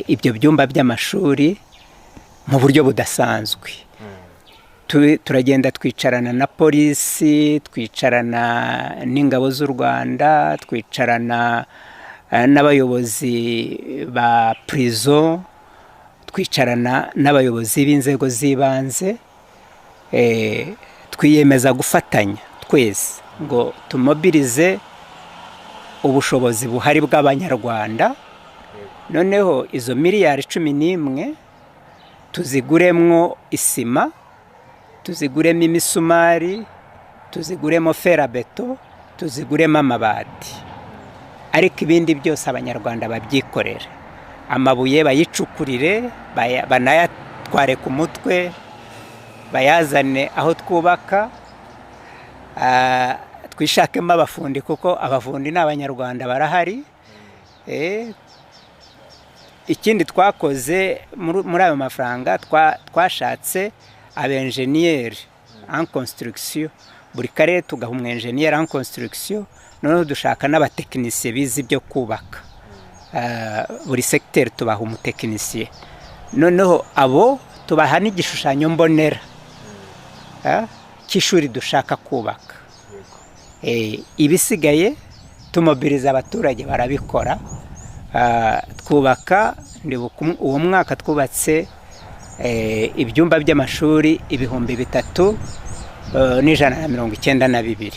ibyo byumba by'amashuri mu buryo budasanzwe. Turagenda twicarana na polisi, twicarana n'ingabo z'u Rwanda, twicarana n'abayobozi ba prison, twicarana n'abayobozi b'inzego z'ibanze, twiyemeza gufatanya twese ngo tumobilize ubushobozi buhari bw'abanyarwanda, noneho izo miliyari 11 tuziguremwo isima, tuziguremo imisumari, tuziguremo ferabeto, tuziguremo amabati, ariko ibindi byose abanyarwanda babyikorera. Amabuye bayicukurire, banayatware ku mutwe, bayazane aho twubaka, twishakemo abafundi, kuko abafundi n'abanyarwanda barahari. Ikindi twakoze muri ayo mafaranga, twashatse abenjeniyeri en construction, buri karere tugaha umwenjeniyeri en construction, noneho dushaka n'abatekinisiye bize ibyo kubaka. Buri secteur tubaha umutekinisiye, noneho abo tubaha n'igishushanyo mbonera cy'ishuri dushaka kubaka. Ibisigaye tumobiliza abaturage, barabikora. Twubaka, uwo mwaka twubatse ibyumba by'amashuri 3,192.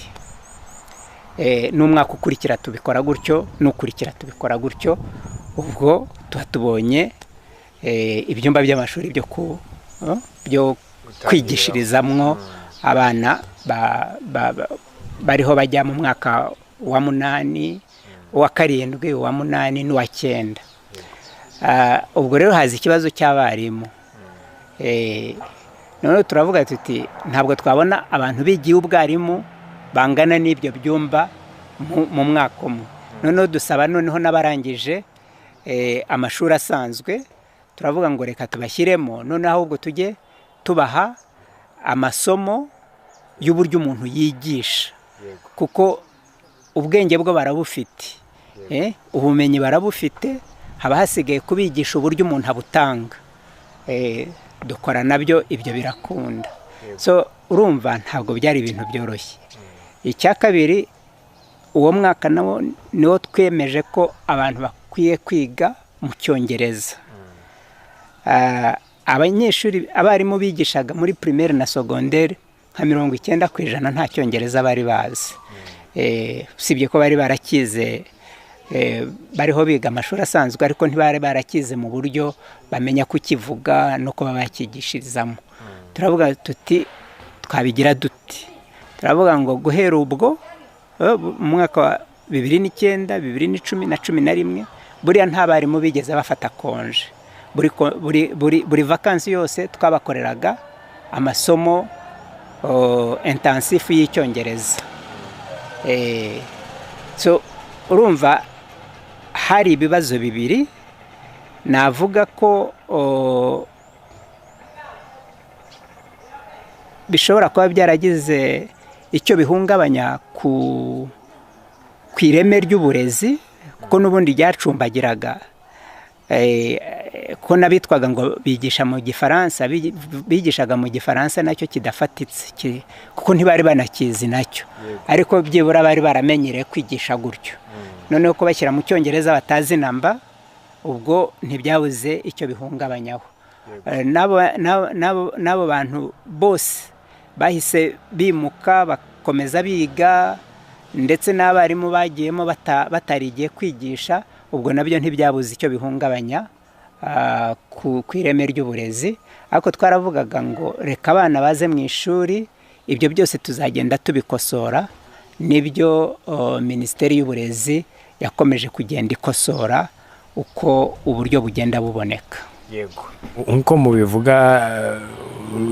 N'umwaka ukurikira tubikora gutyo, n'ukurikira tubikora gutyo. Ubwo tubonye ibyumba by'amashuri byo kwigishirizamwo abana bariho bajya mu mwaka wa 8, wa 7, wa 8 n'uwa 9. Ubwo rero haza ikibazo cy'abarimu. Noneho turavuga tuti ntabwo twabona abantu bigiye ubwarimu bangana n'ibyo byumba mu mwaka umwe. Noneho dusaba noneho n'abarangije amashuri asanzwe, turavuga ngo reka tubashyiremo, noneho ahubwo tujye tubaha amasomo y'uburyo umuntu yigisha, kuko ubwenge bwo barabufite, ubumenyi barabufite, haba hasigaye kubigisha uburyo umuntu abutanga. Dukora nabyo, ibyo birakunda. So urumva ntabwo byari ibintu byoroshye. Icya kabiri, uwo mwaka niwo twemeje ko abantu bakwiye kwiga mu Cyongereza. abanyeshuri abarimu bigishaga muri primaire na secondaire nka 90% nta cyongereza bari bazi. Usibye ko bari barakize bariho biga amashuri asanzwe ariko ntibari barakize mu buryo bamenya kukivuga no kuba bakigishirizamo. Turavuga tuti twabigira duti, turavuga ngo guhera ubwo mu mwaka wa 2009 2010 na 11 buriya nta barimu bigeze bafata konje. Buri vakansi yose twabakoreraga amasomo intensive y'icyongereza. So urumva hari ibibazo bibiri navuga ko bishobora kuba byaragize icyo bihungabanya ku ireme ry'uburezi, kuko n'ubundi ryacumbagiraga ko nabitwaga ngo bigisha mu Gifaransa, bigishaga mu Gifaransa nacyo kidafatitse kuko ntibari banakizi nacyo, ariko byibura bari baramenyereye kwigisha gutyo. Noneho ko bashyira mu cyongereza batazi namba, ubwo ntibyabuze icyo bihungabanyaho. Nabo bantu bose bahise bimuka bakomeza biga, ndetse n'abarimu bagiyemo batarigiye kwigisha, ubwo nabyo ntibyabuze icyo bihungabanya ku ireme ry'uburezi. Ariko twaravugaga ngo reka abana baze mu ishuri, ibyo byose tuzagenda tubikosora. Nibyo Minisiteri y'Uburezi yakomeje kugenda ikosora uko uburyo bugenda buboneka. Yego, nkuko mubivuga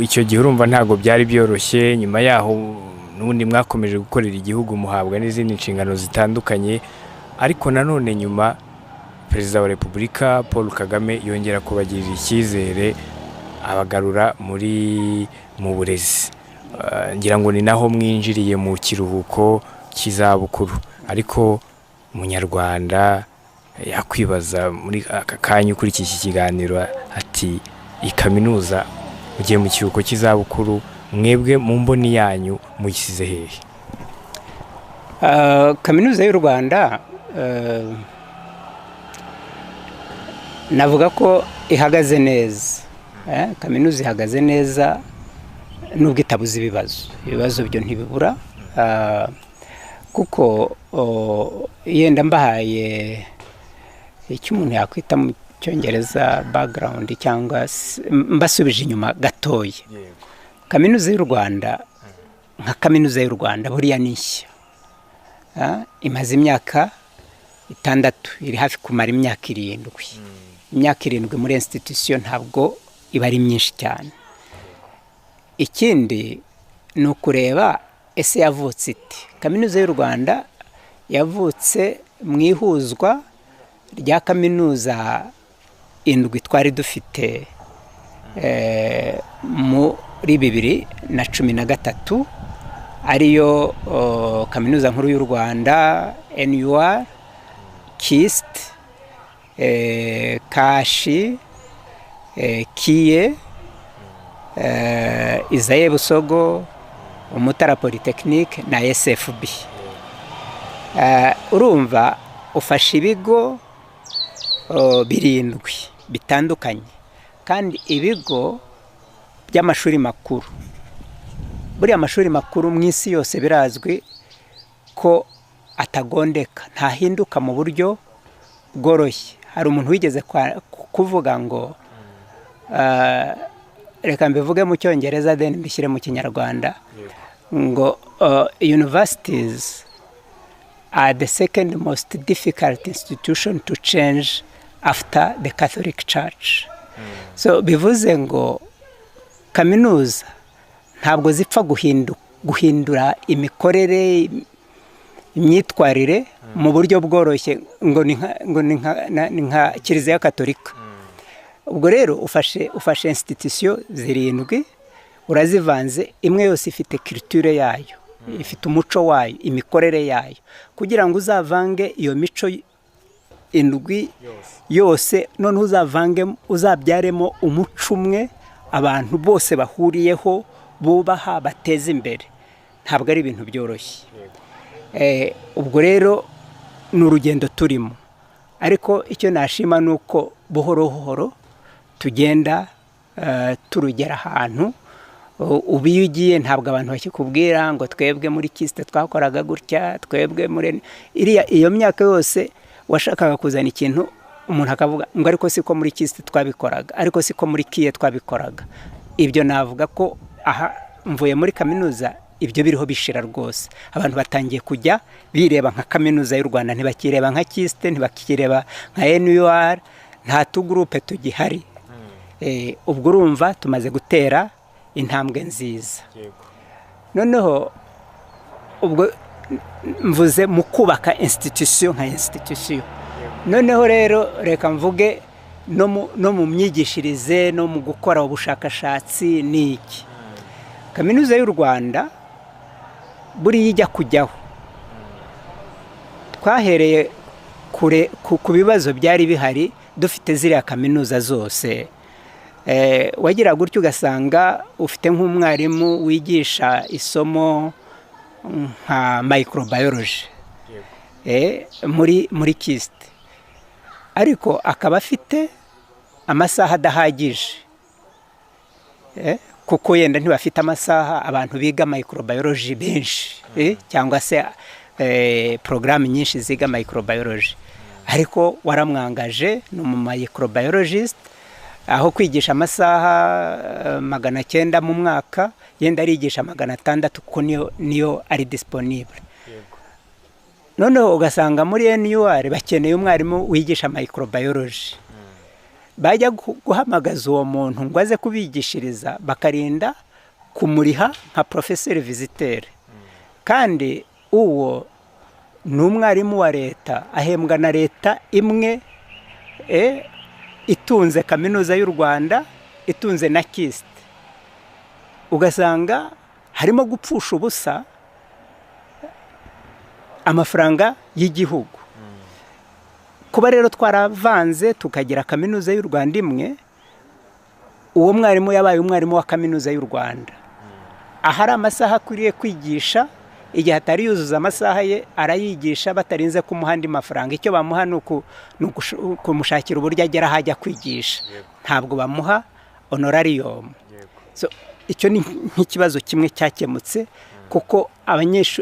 icyo gihe urumva ntago byari byoroshye. Nyuma yaho n'ubundi mwakomeje gukorera igihugu, muhabwa n'izindi nshingano zitandukanye, ariko nanone nyuma Perezida wa Repubulika Paul Kagame yongera kubagirira icyizere, abagarura mu burezi. Ngira ngo ni naho mwinjiriye mu kiruhuko cy'izabukuru, ariko Munyarwanda yakwibaza muri aka kanya kuri iki kiganiro ati iyi kaminuza mugiye mu kiruhuko cy'izabukuru, mwebwe mu mboni yanyu muyisize hehe? Kaminuza y'u Rwanda navuga ko ihagaze neza. Kaminuza ihagaze neza nubwo itabuze ibibazo byo ntibibura, kuko yenda mbahaye icyo umuntu yakwita mu cyongereza background, cyangwa mbasubije inyuma gatoya. Kaminuza y'u Rwanda nka Kaminuza y'u Rwanda buriya ni nshya, imaze imyaka 6, iri hafi kumara imyaka 7. Imyaka 7 muri institution ntabwo iba ari myinshi cyane. Ikindi ni ukureba ese yavutse iti. Kaminuza y'u Rwanda yavutse mu ihuzwa rya kaminuza 7 twari dufite muri 2013, ariyo Kaminuza Nkuru y'u Rwanda, NUR, KIST, Kashi, Kiye, Izaye Busogo, Umutara Polytechnique na SFB. Urumva ufashe ibigo 7 bitandukanye, kandi ibigo by'amashuri makuru. Buriya amashuri makuru mu isi yose birazwi ko atagondeka, ntahinduka mu buryo bworoshye. Hari umuntu wigeze kuvuga ngo reka mbivuge mu cyongereza then mbishyire mu kinyarwanda, ngo universities are the second most difficult institution to change after the Catholic Church. So bivuze ngo kaminuza ntabwo zipfa guhindura imikorere, imyitwarire mu buryo bworoshye ngo ni nka Kiliziya Gatolika. Ubwo rero ufashe institution 7 urazivanze, imwe yose ifite culture yayo, ifite umuco wayo, imikorere yayo, kugira ngo uzavange iyo mico 7 yose, none uzabyaremo umuco umwe abantu bose bahuriyeho, bubaha, bateze imbere. Ntabwo ari ibintu byoroshye. Ubwo rero ni urugendo turimo, ariko icyo nashima nuko buhoro buhoro tugenda turugera ahantu ubu iyo ugiye ntabwo abantu bakikubwira ngo twebwe muri kisite twakoraga gutya, twebwe muri iyo myaka yose washakaga kuzana ikintu umuntu akavuga ngo ariko siko muri kisite twabikoraga, ariko siko muri kiye twabikoraga. Ibyo navuga ko aha mvuye muri kaminuza ibyo biriho bishira rwose. Abantu batangiye kujya bireba nka kaminuza y'u Rwanda, ntibakireba nka kisite, ntibakireba nka NUR, nta tugurupe tugihari. Ubwo urumva tumaze gutera intambwe nziza. Noneho ubwo mvuze mu kubaka institution nka institution. Noneho rero reka mvuge no mu myigishirize no mu gukora ubushakashatsi niki. Kaminuza y'u Rwanda buri ijya kujyaho twahereye kure ku bibazo byari bihari dufite ziriya kaminuza zose. Wagira gutyo ugasanga ufite nk'umwarimu wigisha isomo nka microbiology muri kisite, ariko akaba afite amasaha adahagije, kuko yenda ntibafite amasaha abantu biga microbiology benshi, cyangwa se porogaramu nyinshi ziga microbiology, ariko waramwangaje ni microbiologist, aho kwigisha amasaha 900 mu mwaka yenda arigisha 600 kuko niyo ari disponible. Noneho ugasanga muri NUR bakeneye umwarimu wigisha microbiology, bajya guhamagaza uwo muntu ngo aze kubigishiriza bakarinda kumuriha nka professeur visiteur, kandi uwo ni umwarimu wa leta ahembwa na leta imwe itunze kaminuza y'u Rwanda, itunze na kisite. Ugasanga harimo gupfusha ubusa amafaranga y'igihugu. Kuba rero twaravanze tukagira kaminuza y'u Rwanda imwe, uwo mwarimu yabaye umwarimu wa kaminuza y'u Rwanda. Ahari amasaha akwiriye kwigisha, igihe atari yuzuza amasaha ye arayigisha batarinze kumuha andi mafaranga. Icyo bamuha ni kumushakira uburyo agera hajya kwigisha, ntabwo bamuha honorarium. So icyo ni nk'ikibazo kimwe cyakemutse, kuko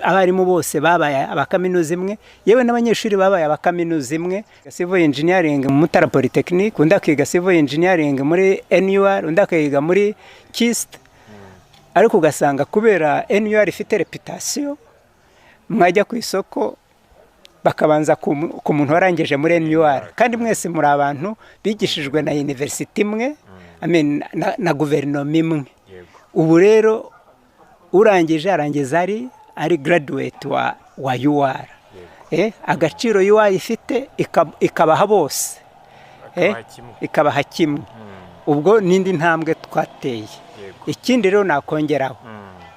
abarimu bose babaye abakaminuza imwe, yewe n'abanyeshuri babaye abakaminuza imwe. Civil engineering mu Mutara Polytechnic, undi akiga civil engineering muri NUR, undi akiga muri KIST. Ariko ugasanga kubera NUR ifite reputation, mwajya ku isoko bakabanza ku muntu warangije muri NUR, kandi mwese muri abantu bigishijwe na university imwe, na guverinoma imwe. Ubu rero urangije arangiza ari graduate wa UR, agaciro UR ifite ikabaha bose, ikabaha kimwe. Ubwo nindi ntambwe twateye. Ikindi rero nakongeraho,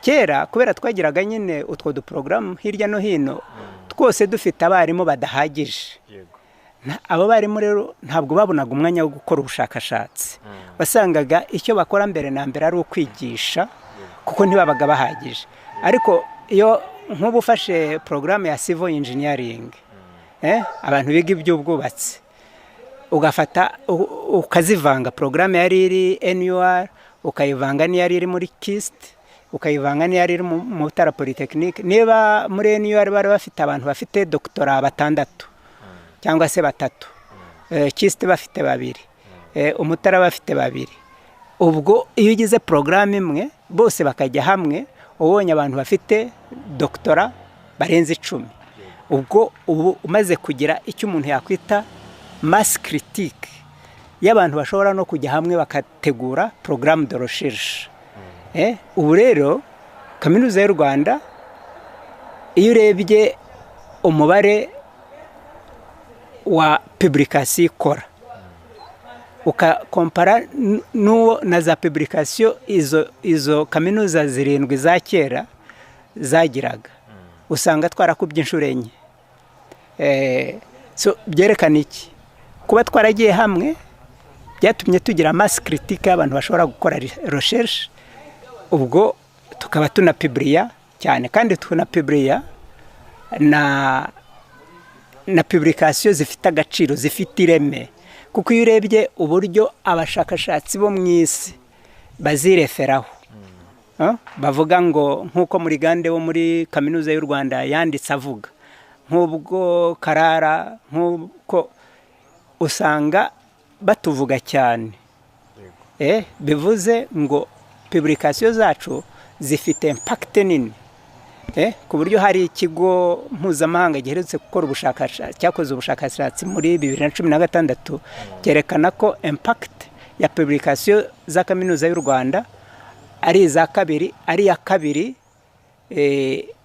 kera kubera twagiraga nyine utwo duprogramu hirya no hino, twose dufite abarimu badahagije. Abo barimu rero ntabwo babonaga umwanya wo gukora ubushakashatsi. Wasangaga icyo bakora mbere na mbere ari ukwigisha, kuko ntibabaga bahagije. Ariko iyo nk'ubu ufashe porogaramu ya civil engineering, abantu biga iby'ubwubatsi, ugafata ukazivanga porogaramu yari iri NUR, ukayivanga n'iyari iri muri KIST, ukayivanga n'iyari iri mu Mutara Polytechnic. Niba muri NUR bari bafite abantu bafite doctora 6 cyangwa se 3, KIST bafite 2, Umutara bafite 2. Ubwo iyo ugize porogaramu imwe bose bakajya hamwe, ubonye abantu bafite doctora barenze 10. Ubwo umaze kugira icyo umuntu yakwita mass critique y'abantu bashobora no kujya hamwe bakategura programme de recherche. Ubu rero kaminuza y'u Rwanda iyo urebye umubare wa publication ikora, ukakompara na za publication izo kaminuza 7 za kera zagiraga, usanga twarakubye inshuro enye. So byerekana iki? Kuba twaragiye hamwe byatumye tugira mass critique y'abantu bashobora gukora recherche. Ubwo tukaba tunapubliya cyane, kandi tunapubliya na publication zifite agaciro, zifite ireme. Kuko iyo urebye uburyo abashakashatsi bo mu isi bazireferaho. Bavuga ngo nk'uko muri gande wo muri kaminuza y'u Rwanda yanditse avuga nk'ubwo Karara, nk'uko usanga batuvuga cyane. Bivuze ngo publication zacu zifite impact nini, ku buryo hari ikigo mpuzamahanga giherutse gukora ubushakashatsi, cyakoze ubushakashatsi muri 2016 cyerekana ko impact ya publication za kaminuza y'u Rwanda ari iya kabiri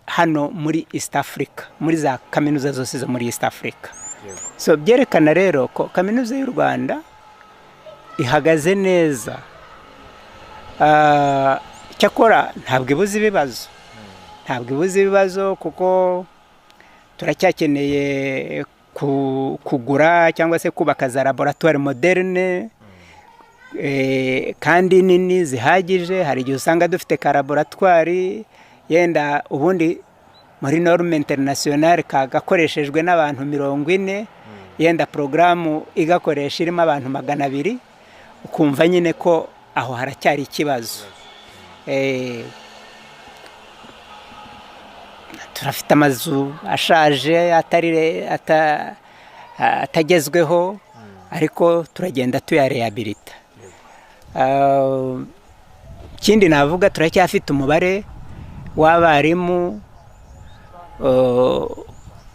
hano muri East Africa, muri za kaminuza zose zo muri East Africa. So byerekana rero ko kaminuza y'u Rwanda ihagaze neza. Cyakora ntabwo ibuze ibibazo, kuko turacyakeneye kugura cyangwa se kubaka za laboratoire moderne kandi nini zihagije. Hari igihe usanga dufite ka laboratoire yenda ubundi muri norme internationale kagakoreshejwe n'abantu 40, yenda programu igakoresha irimo abantu 200, ukumva nyine ko aho haracyari ikibazo. Turafite amazu ashaje atagezweho, ariko turagenda tuyarehabilita. Ikindi navuga, turacyafite umubare w'abarimu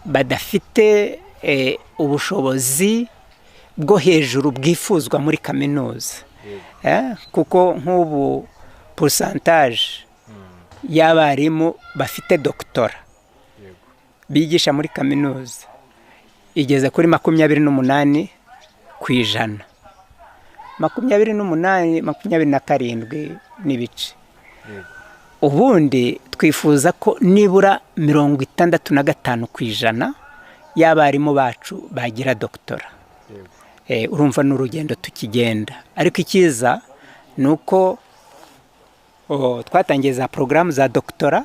badafite ubushobozi bwo hejuru bwifuzwa muri kaminuza, kuko nk'ubu pourcentage y'abarimu bafite doctora bigisha muri kaminuza igeze kuri 28%, 27 n'ibice. Ubundi twifuza ko nibura 65% y'abarimu bacu bagira doctora. Urumva n'urugendo tukigenda, ariko ikiza nuko twatangiye za programu za doctora.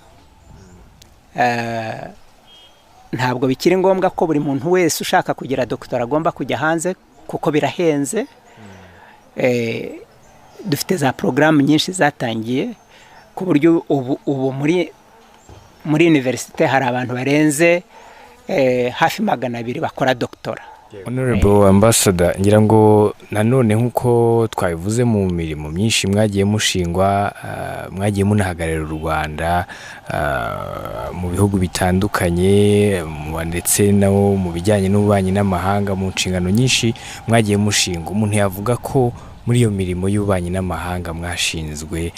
Ntabwo bikiri ngombwa ko buri muntu wese ushaka kugira doctora agomba kujya hanze, kuko birahenze. Dufite za programu nyinshi zatangiye, ku buryo ubu muri universite hari abantu barenze hafi 200 bakora doctora. Honorable Ambassador, ngira ngo nanone nk'uko twabivuze mu mirimo myinshi mwagiye mushingwa, mwagiye munahagararira u Rwanda mu bihugu bitandukanye, ndetse no mu bijyanye n'ububanyi n'amahanga, mu nshingano nyinshi mwagiye mushinga. Umuntu yavuga ko muri iyo mirimo y'ububanyi n'amahanga mwashinzwe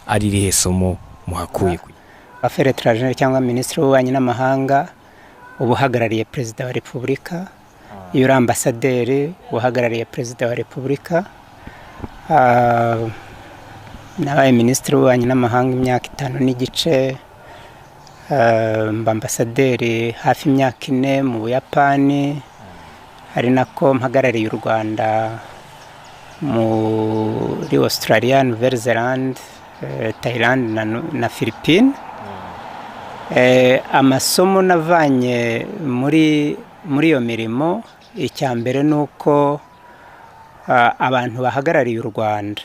ari irihe somo muhakuye? Affaires étrangères cyangwa Minisitiri w'ububanyi n'amahanga ubuhagarariye Perezida wa Repubulika, iyo ambasaderi uhagarariye Perezida wa Repubulika. Nabaye Minisitiri w'ububanyi n'amahanga imyaka 5 n'igice, ambasaderi hafi imyaka 4 mu Buyapani, hari nako mpagarariye u Rwanda muri Australia, Nouvelle-Zélande, Thailand na Philippines. Amasomo navanye muri iyo mirimo, icyambere nuko abantu bahagarariye u Rwanda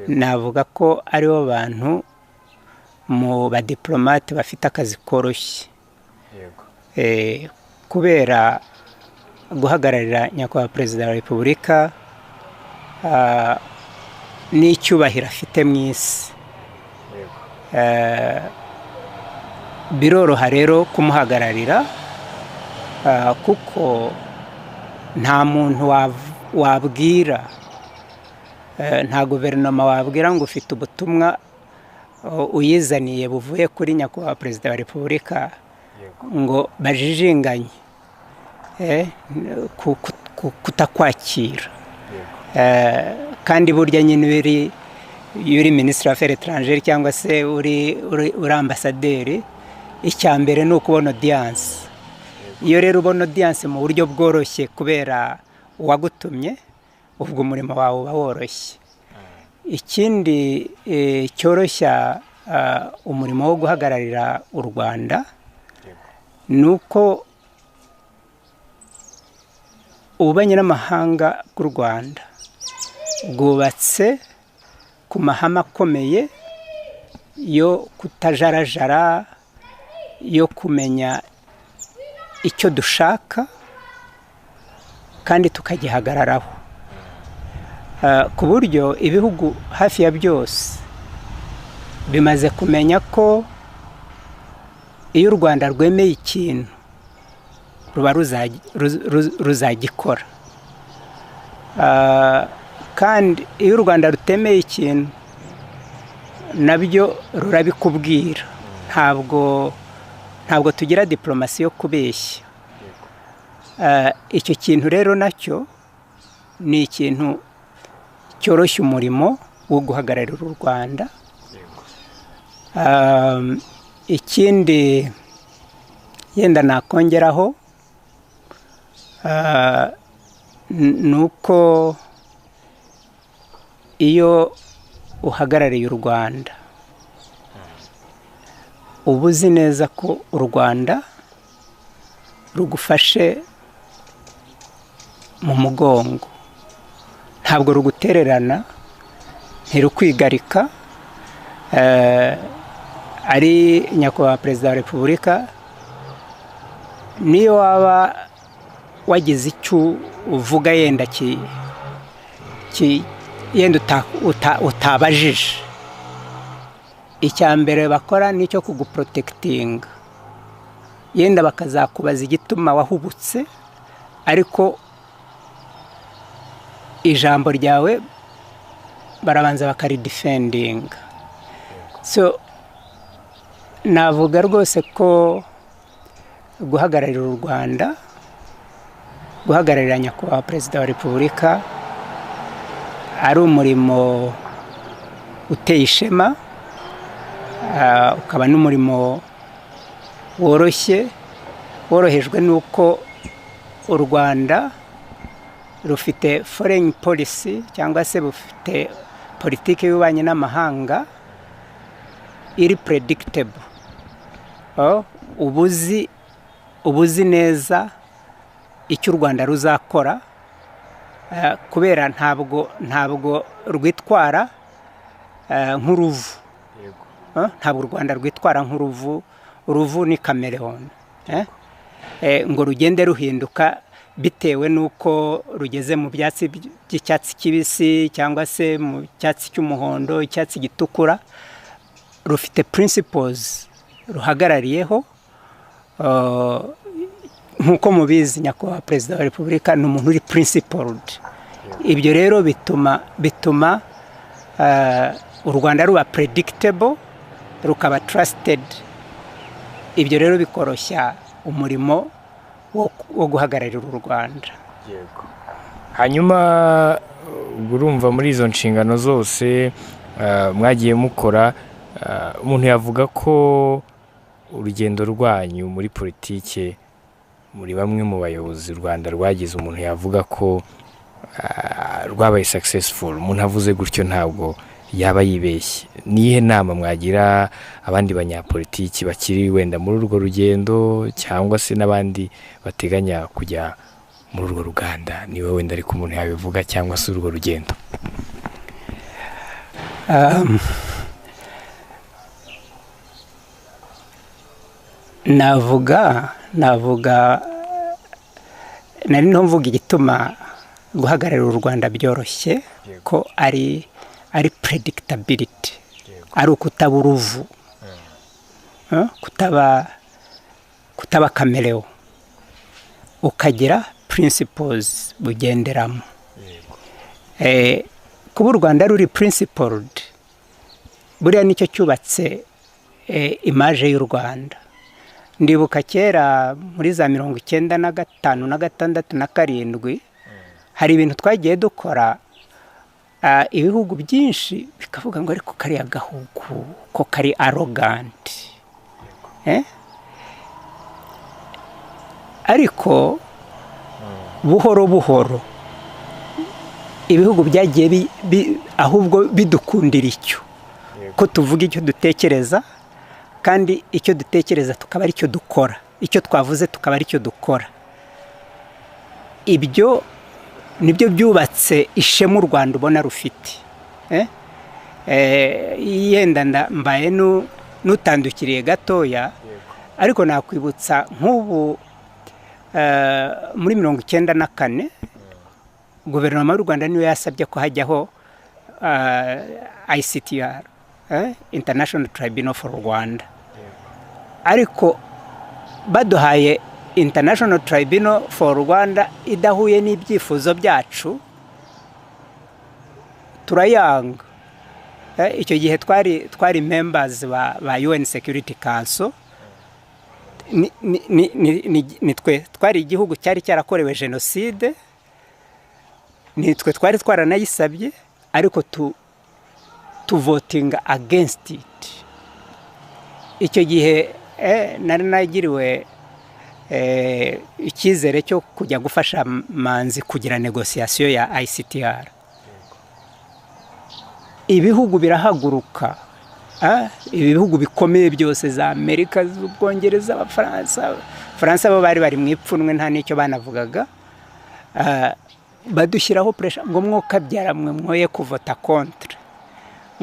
navuga ko aribo bantu mu badiplomate bafite akazi koroshye, kubera guhagararira nyakubahwa Perezida wa Repubulika n'icyubahiro afite mu isi. Biroroha rero kumuhagararira, kuko nta muntu wabwira, nta guverinoma wabwira ngo ufite ubutumwa uyizaniye buvuye kuri nyakubahwa Perezida wa Repubulika ngo bajijinganye kutakwakira. Kandi burya nyine uri Minisitiri w'Affaires étrangères cyangwa se uri ambasaderi, icyambere ni ukubona audience. Iyo rero ubona audience mu buryo bworoshye kubera uwagutumye, ubwo umurimo wawe uba woroshye. Ikindi cyoroshya umurimo wo guhagararira u Rwanda nuko ububanyi n'amahanga bw'u Rwanda bwubatse ku mahame akomeye yo kutajarajara, yo kumenya icyo dushaka kandi tukagihagararaho, ku buryo ibihugu hafi ya byose bimaze kumenya ko iyo u Rwanda rwemeye ikintu ruba ruzagikora, kandi iyo u Rwanda rutemeye ikintu nabyo rurabikubwira. Ntabwo tugira diplomasi yo kubeshya. Icyo kintu rero nacyo ni ikintu cyoroshya umurimo wo guhagararira u Rwanda. Ikindi yenda nakongeraho ni uko iyo uhagarariye u Rwanda uba uzi neza ko u Rwanda rugufashe mu mugongo, ntabwo rugutererana, ntirukwigarika. Ari nyakubahwa Perezida wa Repubulika, niyo waba wagize icyo uvuga yenda utabajije, icya mbere bakora ni icyo kuguprotectinga, yenda bakazakubaza igituma wahubutse, ariko ijambo ryawe barabanza bakaridefendinga. So navuga rwose ko guhagararira u Rwanda, guhagararira nyakubahwa Perezida wa Repubulika ari umurimo uteye ishema, ukaba n'umurimo worohejwe n'uko u Rwanda rufite foreign policy cyangwa se rufite politiki y'ububanyi n'amahanga iri predictable. ubuzi neza icyo u Rwanda ruzakora, kubera ntabwo rwitwara nk'uruvu. Ntabwo u Rwanda rwitwara nk'uruvu. Uruvu ni chameleon, ngo rugende ruhinduka bitewe n'uko rugeze mu byatsi by'icyatsi kibisi cyangwa se mu cyatsi cy'umuhondo, icyatsi gitukura. Rufite principles ruhagarariyeho, nk'uko mubizi nyakubahwa Perezida wa Repubulika ni umuntu uri principled. Ibyo rero bituma u Rwanda ruba predictable, rukaba trusted. Ibyo rero bikoroshya umurimo wo guhagararira u Rwanda. Hanyuma urumva muri izo nshingano zose mwagiye mukora, umuntu yavuga ko urugendo rwanyu muri politike, muri bamwe mu bayobozi u Rwanda rwagize, umuntu yavuga ko rwabaye successful. Umuntu avuze gutyo ntabwo yaba yibeshye. Nihe nama mwagira abandi banyapolitiki bakiri wenda muri urwo rugendo, cyangwa se n'abandi bateganya kujya muri urwo ruganda? Niwe wenda ariko umuntu yabivuga, cyangwa se urwo rugendo. navuga nari mvuga igituma guhagararira u Rwanda byoroshye, ko ari predictability, ari ukutaba uruvu, kutaba kamelewo, ukagira principles bugenderamo. Kuba u Rwanda ruri principled, buriya nicyo cyubatse image y'u Rwanda. Ndibuka kera muri za 1995 na 1996 na 1997 hari ibintu twagiye dukora, ibihugu byinshi bikavuga ngo ariko kari agahugu ko kari arrogant. Ariko buhoro ibihugu byagiye ahubwo bidukundira icyo, ko tuvuga icyo dutekereza, kandi icyo dutekereza tukaba ari cyo dukora, icyo twavuze tukaba ari cyo dukora. Ibyo nibyo byubatse ishema u Rwanda ubona rufite. yenda mbaye n'utandukiriye gatoya ariko nakwibutsa nk'ubu muri 1994 guverinoma y'u Rwanda niyo yasabye ko hajyaho ICTR, International Tribunal for Rwanda, ariko baduhaye International Tribunal for Rwanda idahuye n'ibyifuzo byacu turayanga. Icyo gihe twari members ba UN Security Council, nitwe twari igihugu cyari cyarakorewe jenoside, nitwe twari twaranayisabye ariko to voting against it. Icyo gihe nari nagiriwe icyizere cyo kujya gufasha Manzi kugira negociation ya ICTR. Ibihugu birahaguruka, ibihugu bikomeye byose za Amerika, z'Ubwongereza, Faransa bo bari mu ipfunwe nta nicyo banavugaga, badushyiraho pressure ngo mwoka byaramwe mwoye kuvota contre,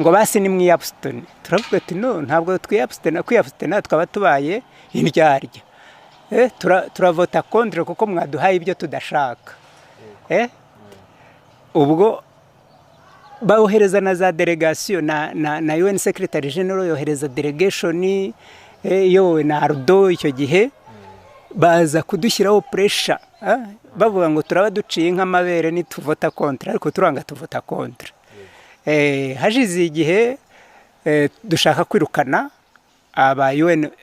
ngo basi ni mwiyabstone. Turavuga ati no, ntabwo kwiyabstone twaba tubaye indyarya, turavota contre kuko mwaduhaye ibyo tudashaka. Ubwo baohereza na za delegation na UN Secretary General yohereza delegation yowe na Ardo. Icyo gihe baza kudushyiraho pressure, bavuga ngo turaba duciye nk'amabere ni tuvota contre, ariko turanga tuvota contre. Hajize igihe dushaka kwirukana aba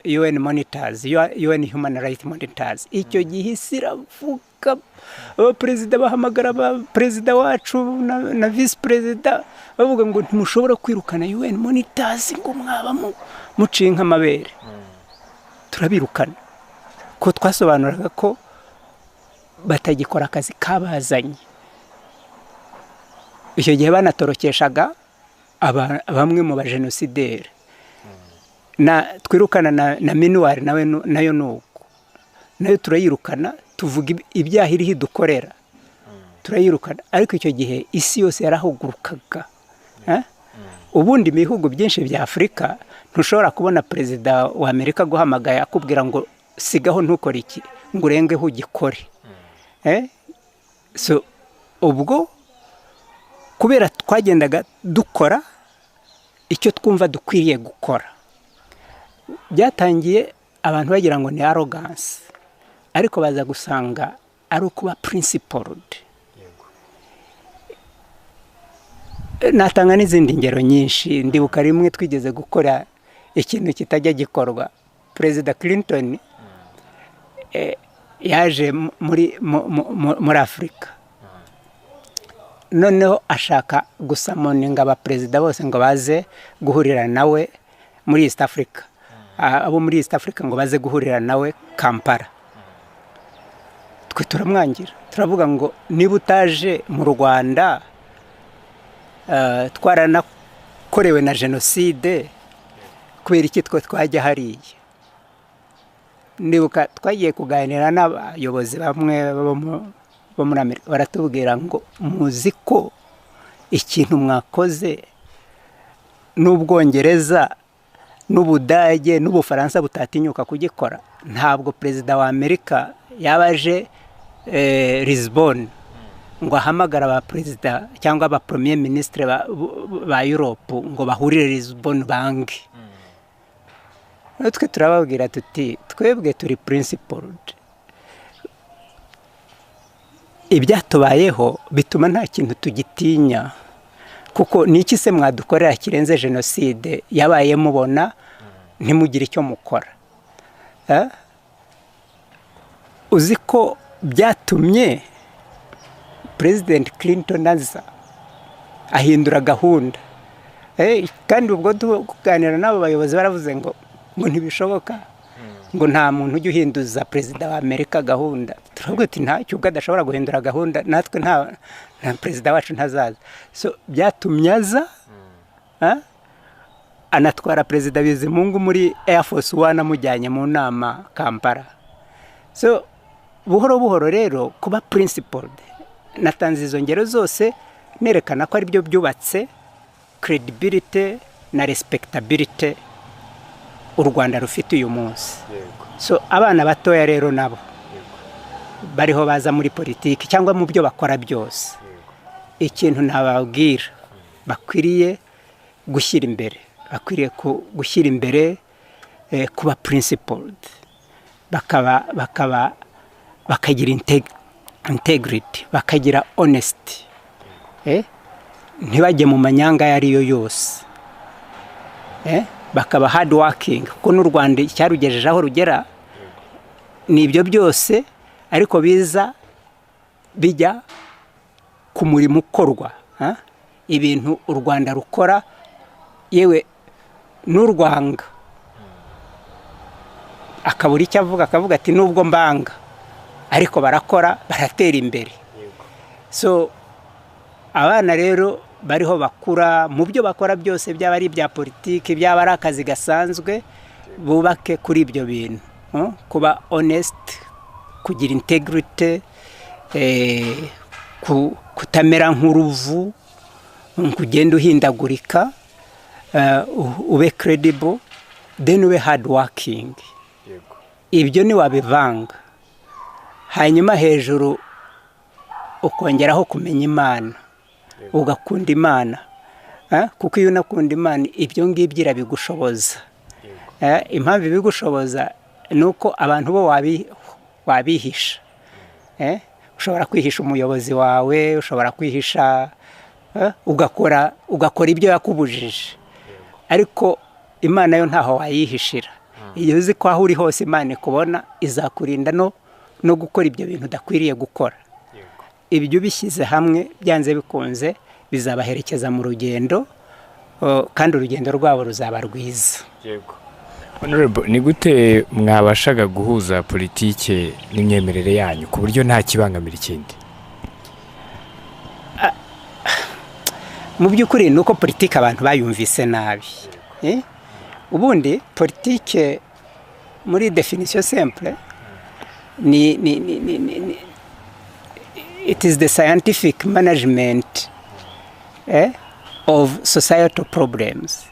UN monitors, UN human rights monitors. Icyo gihe siravuga perezida bahamagara perezida wacu na vice president bavuga ngo ntimushobora kwirukana UN monitors ngo mwaba muciye nk'amabere. Turabirukana ko twasobanuraga ko batagikora akazi kabazanye. Icyo gihe banatorokeshaga bamwe mu bajenosideri, twirukana na minuwari nayo nuko nayo turayirukana, tuvuga ibyaha iriho dukorera turayirukana. Ariko icyo gihe isi yose yarahugurukaga. Ubundi mu bihugu byinshi bya Afurika ntushobora kubona perezida wa Amerika guhamagaye akubwira ngo sigaho ntukore iki ngo urengeho ugikore. So ubwo kubera twagendaga dukora icyo twumva dukwiriye gukora, byatangiye abantu bagira ngo ni arrogance, ariko baza gusanga ari ukuba principled. Natanga n'izindi ngero nyinshi. Ndibuka rimwe twigeze gukora ikintu kitajya gikorwa. Perezida Clinton yaje muri Afurika, noneho ashaka gusamoninga abaperezida bose ngo baze guhurira nawe muri East Africa. Abo muri East Africa ngo baze guhurira nawe Kampala. Twe turamwangira, turavuga ngo niba utaje mu Rwanda twaranakorewe na jenoside, kubera iki twe twajya hariya? Ndibuka twagiye kuganira n'abayobozi bamwe bo muri Amerika, baratubwira ngo muzi ko ikintu mwakoze n'Ubwongereza n'Ubudage n'Ubufaransa butatinyuka kugikora. Ntabwo perezida wa Amerika yabaje Lisbon ngo ahamagara aba perezida cyangwa aba premier ministre ba Europe ngo bahurire Lisbon bangi. Twe turababwira tuti twebwe turi principled. Ibyatubayeho bituma nta kintu tugitinya, kuko niki se mwadukorera kirenze jenoside yabaye mubona ntimugire icyo mukora. Uzi ko byatumye President Clinton aza ahindura gahunda, kandi ubwo tuganira n'abo bayobozi baravuze ngo ntibishoboka, ngo nta muntu ujya uhinduza perezida wa Amerika gahunda. Turavuga ati nta cyubwo adashobora guhindura gahunda, natwe nta perezida wacu ntazaza. So byatumye aza anatwara perezida Bizimungu muri Air Force One amujyanye mu nama Kampala. So buhoro buhoro rero kuba principled. Natanze izo ngero zose nerekana ko ari byo byubatse credibility na respectability u Rwanda rufite uyu munsi. So abana batoya rero nabo bariho baza muri politiki cyangwa mu byo bakora byose, ikintu ntababwira bakwiriye gushyira imbere, bakwiriye gushyira imbere kuba principled, bakagira integrity, bakagira honesty, ntibajye mu manyanga ayo ariyo yose, bakaba hard working, kuko n'u Rwanda cyarugejeje aho rugera n'ibyo byose, ariko biza bijya ku murimo ukorwa, ibintu u Rwanda rukora, yewe n'urwanga akabura icyo avuga, akavuga ati nubwo mbanga ariko barakora, baratera imbere. So abana rero bariho bakura mu byo bakora byose, byaba ari ibya politiki, byaba ari akazi gasanzwe, bubake kuri ibyo bintu, kuba honest, kugira integrity, kutamera nk'uruvu, kugenda uhindagurika, ube credible, then ube hard working. Ibyo ni wabivanga, hanyuma hejuru ukongeraho kumenya Imana, ugakunda Imana, kuko iyo unakunda Imana ibyo ngibyo irabigushoboza. Impamvu ibigushoboza ni uko abantu bo wabihisha, ushobora kwihisha umuyobozi wawe, ushobora kwihisha, ugakora ibyo yakubujije, ariko Imana yo ntaho wayihishira. Iyo uzi ko aho uri hose Imana ikubona, izakurinda no gukora ibyo bintu udakwiriye gukora. Ibyo bishyize hamwe byanze bikunze bizabaherekeza mu rugendo, kandi urugendo rwabo ruzaba rwiza. Honorable, ni gute mwabashaga guhuza politike n'imyemerere yanyu ku buryo nta kibangamira ikindi? Mu by'ukuri ni uko politike abantu bayumvise nabi. Ubundi politike muri definition simple it is the scientific management of societal problems.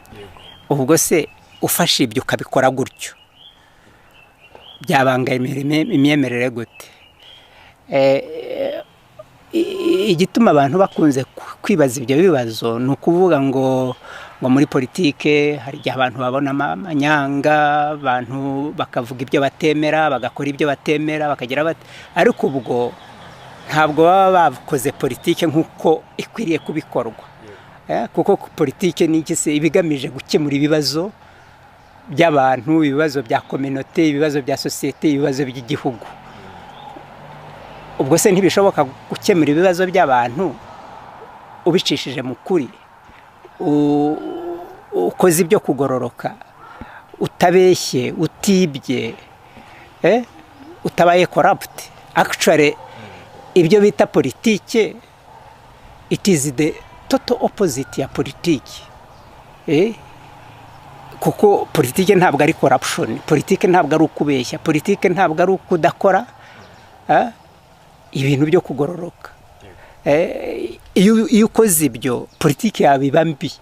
Ubwo se ufashe ibyo ukabikora gutyo, byabangamira imyemerere gute? Igituma abantu bakunze kwibaza ibyo bibazo ni ukuvuga ngo muri politike hari igihe abantu babona amanyanga, abantu bakavuga ibyo batemera, bagakora ibyo batemera, bakagira bati, ariko ubwo ntabwo baba bakoze politike nk'uko ikwiriye kubikorwa. Kuko politike ni iki se? Ibigamije gukemura ibibazo by'abantu, ibibazo bya community, ibibazo bya society, ibibazo by'igihugu. Ubwo se ntibishoboka gukemura ibibazo by'abantu ubicishije mu kuri, ukoze ibyo kugororoka, utabeshye, utibye, utabaye corrupt. Actually ibyo bita politike, it is the total opposite ya politike. Kuko politike ntabwo ari corruption, politike ntabwo ari ukubeshya, politike ntabwo ari ukudakora ibintu byo kugororoka. Iyo ukoze ibyo, politike yawe iba mbi,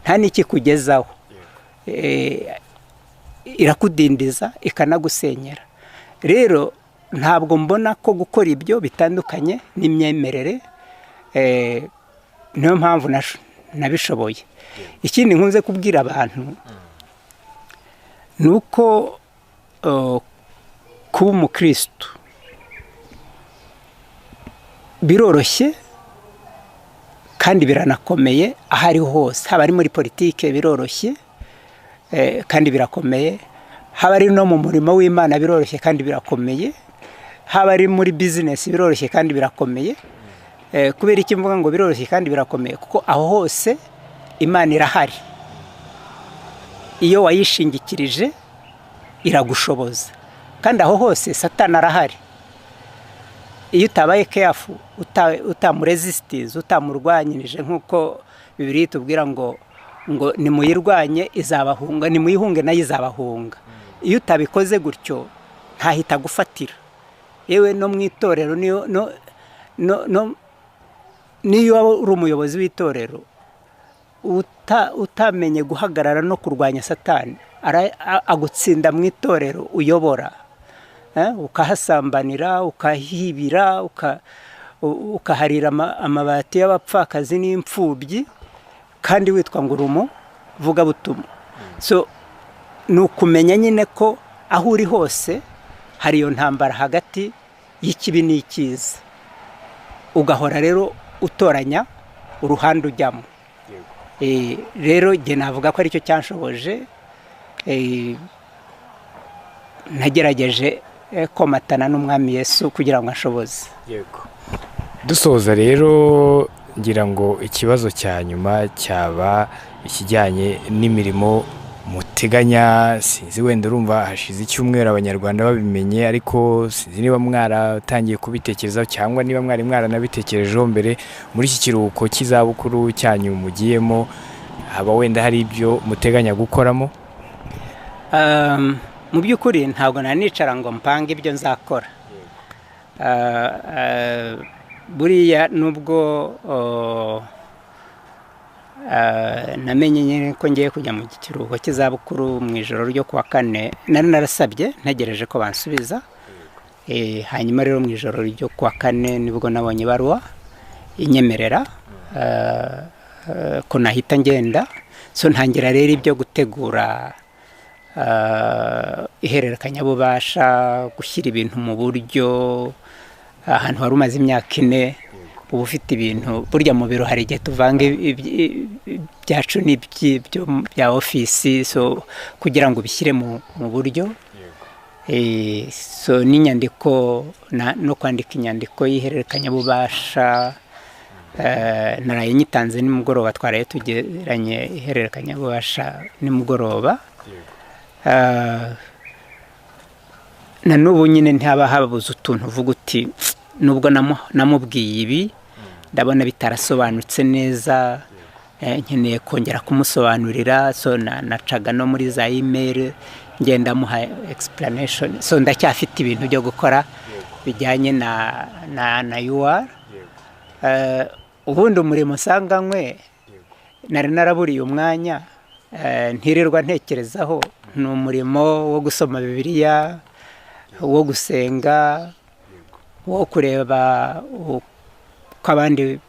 nta n'iki kugezaho, irakudindiza, ikanagusenyera. Rero ntabwo mbona ko gukora ibyo bitandukanye n'imyemerere, niyo mpamvu nabishoboye. Ikindi nkunze kubwira abantu ni uko kuba umukristo biroroshye kandi biranakomeye, aho ari hose, haba ari muri politike biroroshye kandi birakomeye, haba ari no mu murimo w'Imana biroroshye kandi birakomeye, haba ari muri business biroroshye kandi birakomeye. Kubera iki mvuga ngo biroroshye kandi birakomeye? Kuko aho hose Imana irahari, iyo wayishingikirije iragushoboza, kandi aho hose Satani arahari. Iyo utabaye careful, utamuresistise, utamurwanyirije, nk'uko Bibiliya itubwira ngo nimuyirwanye izabahunga, nimuyihunge nayo izabahunga. Iyo utabikoze gutyo ntahita gufatira. Yewe no mu itorero, niyo uri umuyobozi w'itorero, utamenye guhagarara no kurwanya satani agutsinda mu itorero uyobora, ukahasambanira, ukahibira, ukaharira amabati y'abapfakazi n'imfubyi, kandi witwa ngo uri umuvugabutumwa. So ni ukumenya nyine ko aho uri hose hari iyo ntambara hagati y'ikibi n'icyiza, ugahora rero utoranya uruhande ujyamo. Rero njye navuga ko aricyo cyanshoboje, nagerageje komatana n'umwami Yesu kugira ngo ashoboze. Dusoza rero ngira ngo ikibazo cya nyuma cyaba ikijyanye n'imirimo muteganya. Sinzi wenda urumva hashize icyumweru abanyarwanda babimenye, ariko sinzi niba mwaratangiye kubitekerezaho cyangwa niba mwari mwaranabitekerejeho mbere. Muri iki kiruhuko cy'izabukuru cyanyu mugiyemo, haba wenda hari ibyo muteganya gukoramo? Mu by'ukuri ntabwo nanicara ngo mpange ibyo nzakora. Buriya nubwo namenye nyine ko ngiye kujya mu kiruhuko cy'izabukuru mu ijoro ryo kuwa 4, nari narasabye ntegereje ko bansubiza. Hanyuma rero mu ijoro ryo kuwa 4 nibwo nabonye ibaruwa inyemerera ko nahita ngenda. So ntangira rero ibyo gutegura ihererekanyabubasha, gushyira ibintu mu buryo. Ahantu wari umaze imyaka 4 uba ufite ibintu, burya mu biro hari igihe tuvanga ibyacu n'ibyo bya ofisi, so kugira ngo bishyire mu buryo. So n'inyandiko no kwandika inyandiko y'ihererekanyabubasha naraye nyitanze nimugoroba, twaraye tugeranye ihererekanyabubasha nimugoroba. Na n'ubu nyine ntihaba habuze utuntu uvuga uti nubwo namubwiye ibi ndabona bitarasobanutse neza, nkeneye kongera kumusobanurira. So nacaga no muri za email ngenda muha explanation. So ndacyafite ibintu byo gukora bijyanye na UR. Ubundi umurimo usanganywe nari naraburiye umwanya, ntirirwa ntekerezaho. Ni umurimo wo gusoma Bibiliya, wo gusenga, wo kureba uko abandi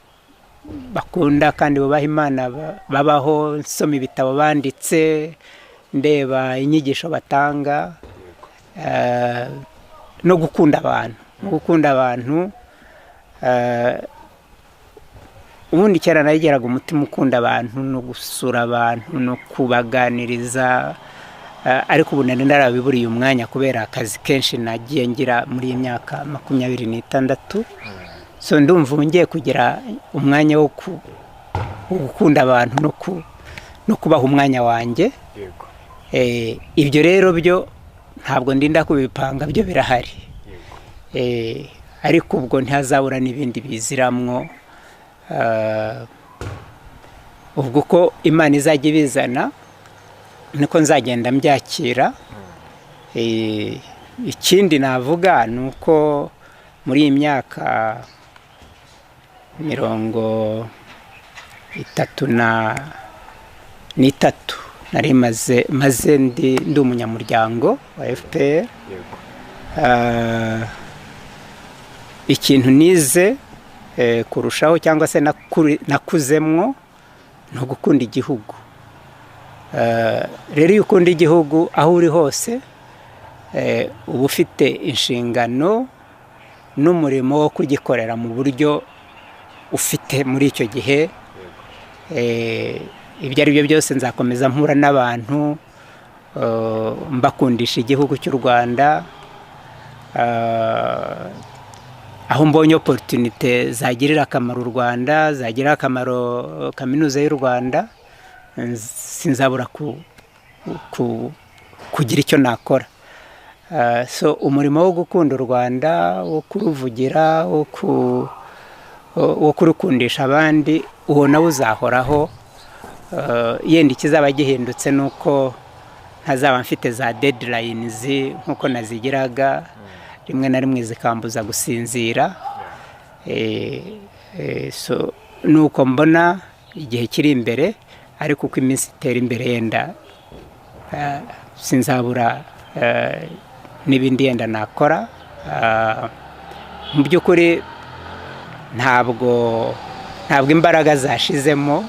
bakunda kandi bubaha Imana babaho, nsoma ibitabo banditse, ndeba inyigisho batanga, no gukunda abantu. Ubundi cyane nageraga umutima ukunda abantu no gusura abantu no kubaganiriza, ariko ubu nari narabiburiye umwanya kubera akazi kenshi nagiye ngira muri iyi myaka 26. So ndumva ngiye kugira umwanya wo gukunda abantu no kubaha umwanya wanjye. Ibyo rero byo ntabwo ndinda kubipanga, byo birahari. Ariko ubwo ntihazabura n'ibindi biziramwo. Ubwo ko Imana izajya ibizana niko nzagenda mbyakira. Ikindi navuga ni uko muri iyi myaka 33 nari maze ndi umunyamuryango wa FPR. Ikintu nize kurushaho cyangwa se nakuzemwo no gukunda igihugu. Rero iyo ukunda igihugu aho uri hose, uba ufite inshingano n'umurimo wo kugikorera mu buryo ufite muri icyo gihe. Ibyo ari byo byose nzakomeza mpura n'abantu, mbakundisha igihugu cy'u Rwanda. Aho mbonye opportunité zagirira akamaro u Rwanda, zagirira akamaro kaminuza y'u Rwanda, sinzabura kugira icyo nakora. So umurimo wo gukunda u Rwanda, wo kuruvugira, wo kurukundisha abandi, uwo nawe uzahoraho. Yenda ikizaba gihindutse nuko ntazaba mfite za deadlines nkuko nazigiraga, rimwe na rimwe zikambuza gusinzira. So nuko mbona igihe kiri imbere ariko uko iminsi itera imbere yenda sinzabura n'ibindi yenda nakora. Mu by'ukuri ntabwo imbaraga zashizemo,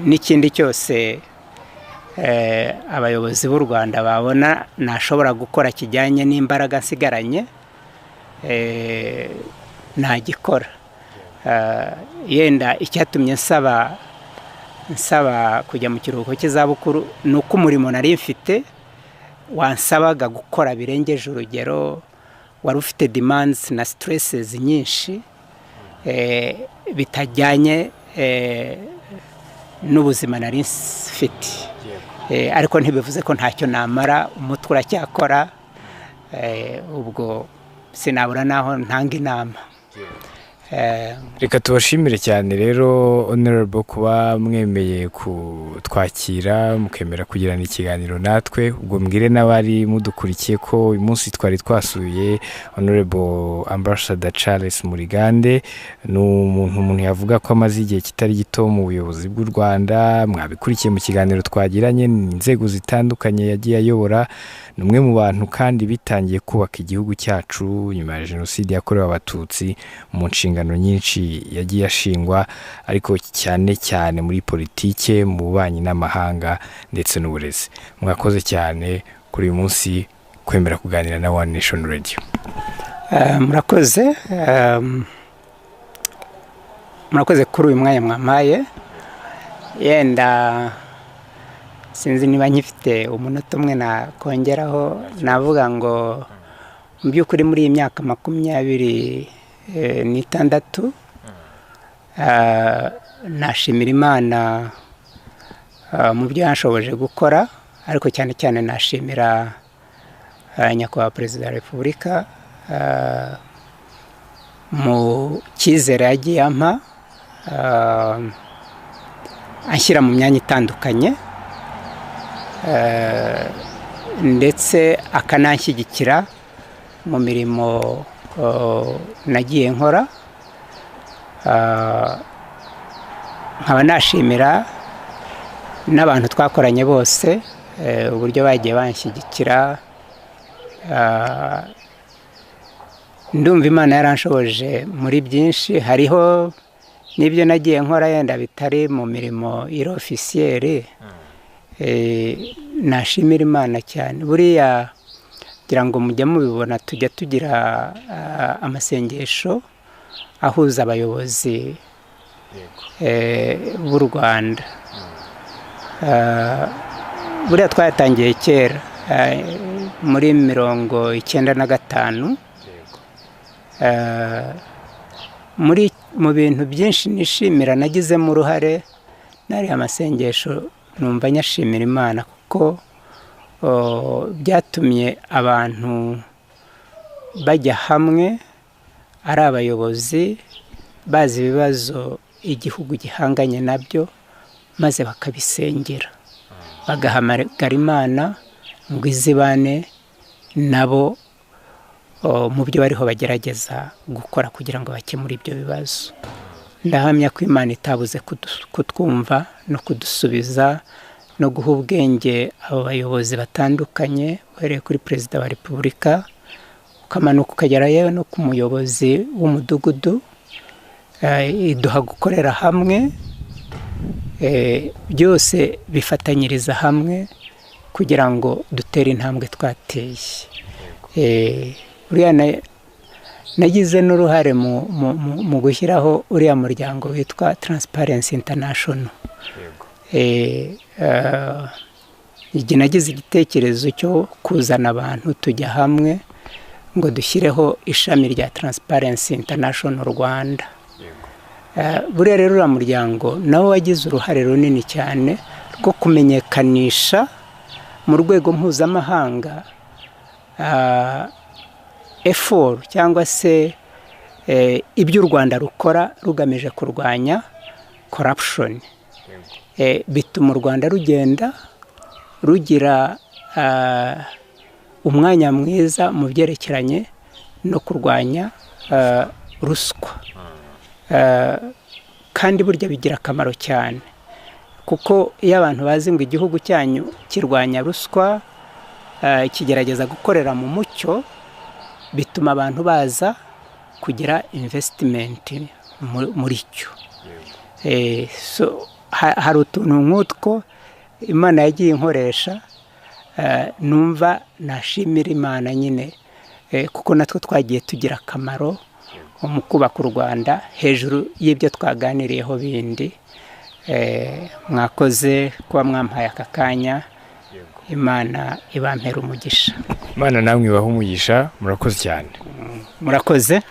n'ikindi cyose abayobozi b'u Rwanda babona nashobora gukora kijyanye n'imbaraga nsigaranye nagikora. Yenda icyatumye nsaba kujya mu kiruhuko cy'izabukuru ni uko umurimo nari mfite wansabaga gukora birengeje urugero, wari ufite demands na stresses nyinshi bitajyanye n'ubuzima nari mfite, ariko ntibivuze ko ntacyo namara, umutwe uracyakora. Ubwo sinabura naho ntanga inama. Reka tubashimire cyane rero Honorable kuba mwemeye kutwakira mukemera kugirana ikiganiro natwe. Ubwo mbwire n'abari mudukurikiye ko uyu munsi twari twasuye Honorable Ambassador Charles Murigande. Ni umuntu yavuga ko amaze igihe kitari gito mu buyobozi bw'u Rwanda. Mwabikurikiye mu kiganiro twagiranye, inzego zitandukanye yagiye ayobora. Ni umwe mu bantu kandi bitangiye kubaka igihugu cyacu nyuma ya Jenoside yakorewe Abatutsi mu nshingano nyinshi yagiye ashingwa, ariko cyane cyane muri politike, mu bubanyi n'amahanga ndetse n'uburezi. Mwakoze cyane kuri uyu munsi kwemera kuganira na One Nation Radio. Murakoze kuri uyu mwanya mwamaye. Yenda sinzi niba nkifite umunota umwe nakongeraho, navuga ngo mu by'ukuri muri iyi myaka 26 nashimira Imana mu byo yanshoboje gukora, ariko cyane cyane nashimira nyakubahwa Perezida wa Repubulika mu cyizere yagiye ampa anshyira mu myanya itandukanye, ndetse akananshyigikira mu mirimo nagiye nkora. Nkaba nashimira n'abantu twakoranye bose uburyo bagiye banshyigikira. Ndumva Imana yaranshoboje muri byinshi. Hariho n'ibyo nagiye nkora yenda bitari mu mirimo iri officielle, nashimira Imana cyane. Buriya kugira ngo mujye mubibona, tujya tugira amasengesho ahuza abayobozi b'u Rwanda. Buriya twayatangiye kera muri 1995. Mu bintu byinshi nishimira nagizemo uruhare nari amasengesho, numva nyashimira Imana kuko byatumye abantu bajya hamwe ari abayobozi bazi ibibazo igihugu gihanganye nabyo, maze bakabisengera, bagahamagara Imana ngo izibane nabo mu byo bariho bagerageza gukora kugira ngo bakemure ibyo bibazo. Ndahamya ko Imana itabuze kutwumva no kudusubiza no guha ubwenge abo bayobozi batandukanye, uhereye kuri Perezida wa Repubulika ukamanuka ukagera yewe no ku muyobozi w'umudugudu. Iduha gukorera hamwe, byose bifatanyiriza hamwe kugira ngo dutere intambwe twateye. Uriya nagize n'uruhare mu gushyiraho uriya muryango witwa Transparency International. Igihe nagize igitekerezo cyo kuzana abantu tujya hamwe ngo dushyireho ishami rya Transparency International Rwanda. Buriya rero uriya muryango nawe wagize uruhare runini cyane rwo kumenyekanisha mu rwego mpuzamahanga effort cyangwa se ibyo u Rwanda rukora rugamije kurwanya corruption. Bituma u Rwanda rugenda rugira umwanya mwiza mu byerekeranye no kurwanya ruswa. kandi burya bigira akamaro cyane, kuko iyo abantu bazi ngo igihugu cyanyu kirwanya ruswa, kigerageza gukorera mu mucyo, bituma abantu baza kugira investment muri cyo. Hari utuntu nk'utwo Imana yagiye inkoresha, numva nashimira Imana nyine, kuko natwe twagiye tugira akamaro mu kubaka u Rwanda hejuru y'ibyo twaganiriyeho bindi. Mwakoze kuba mwampaye aka kanya, Imana ibampera umugisha. Imana namwe ibahe umugisha, murakoze cyane. Murakoze.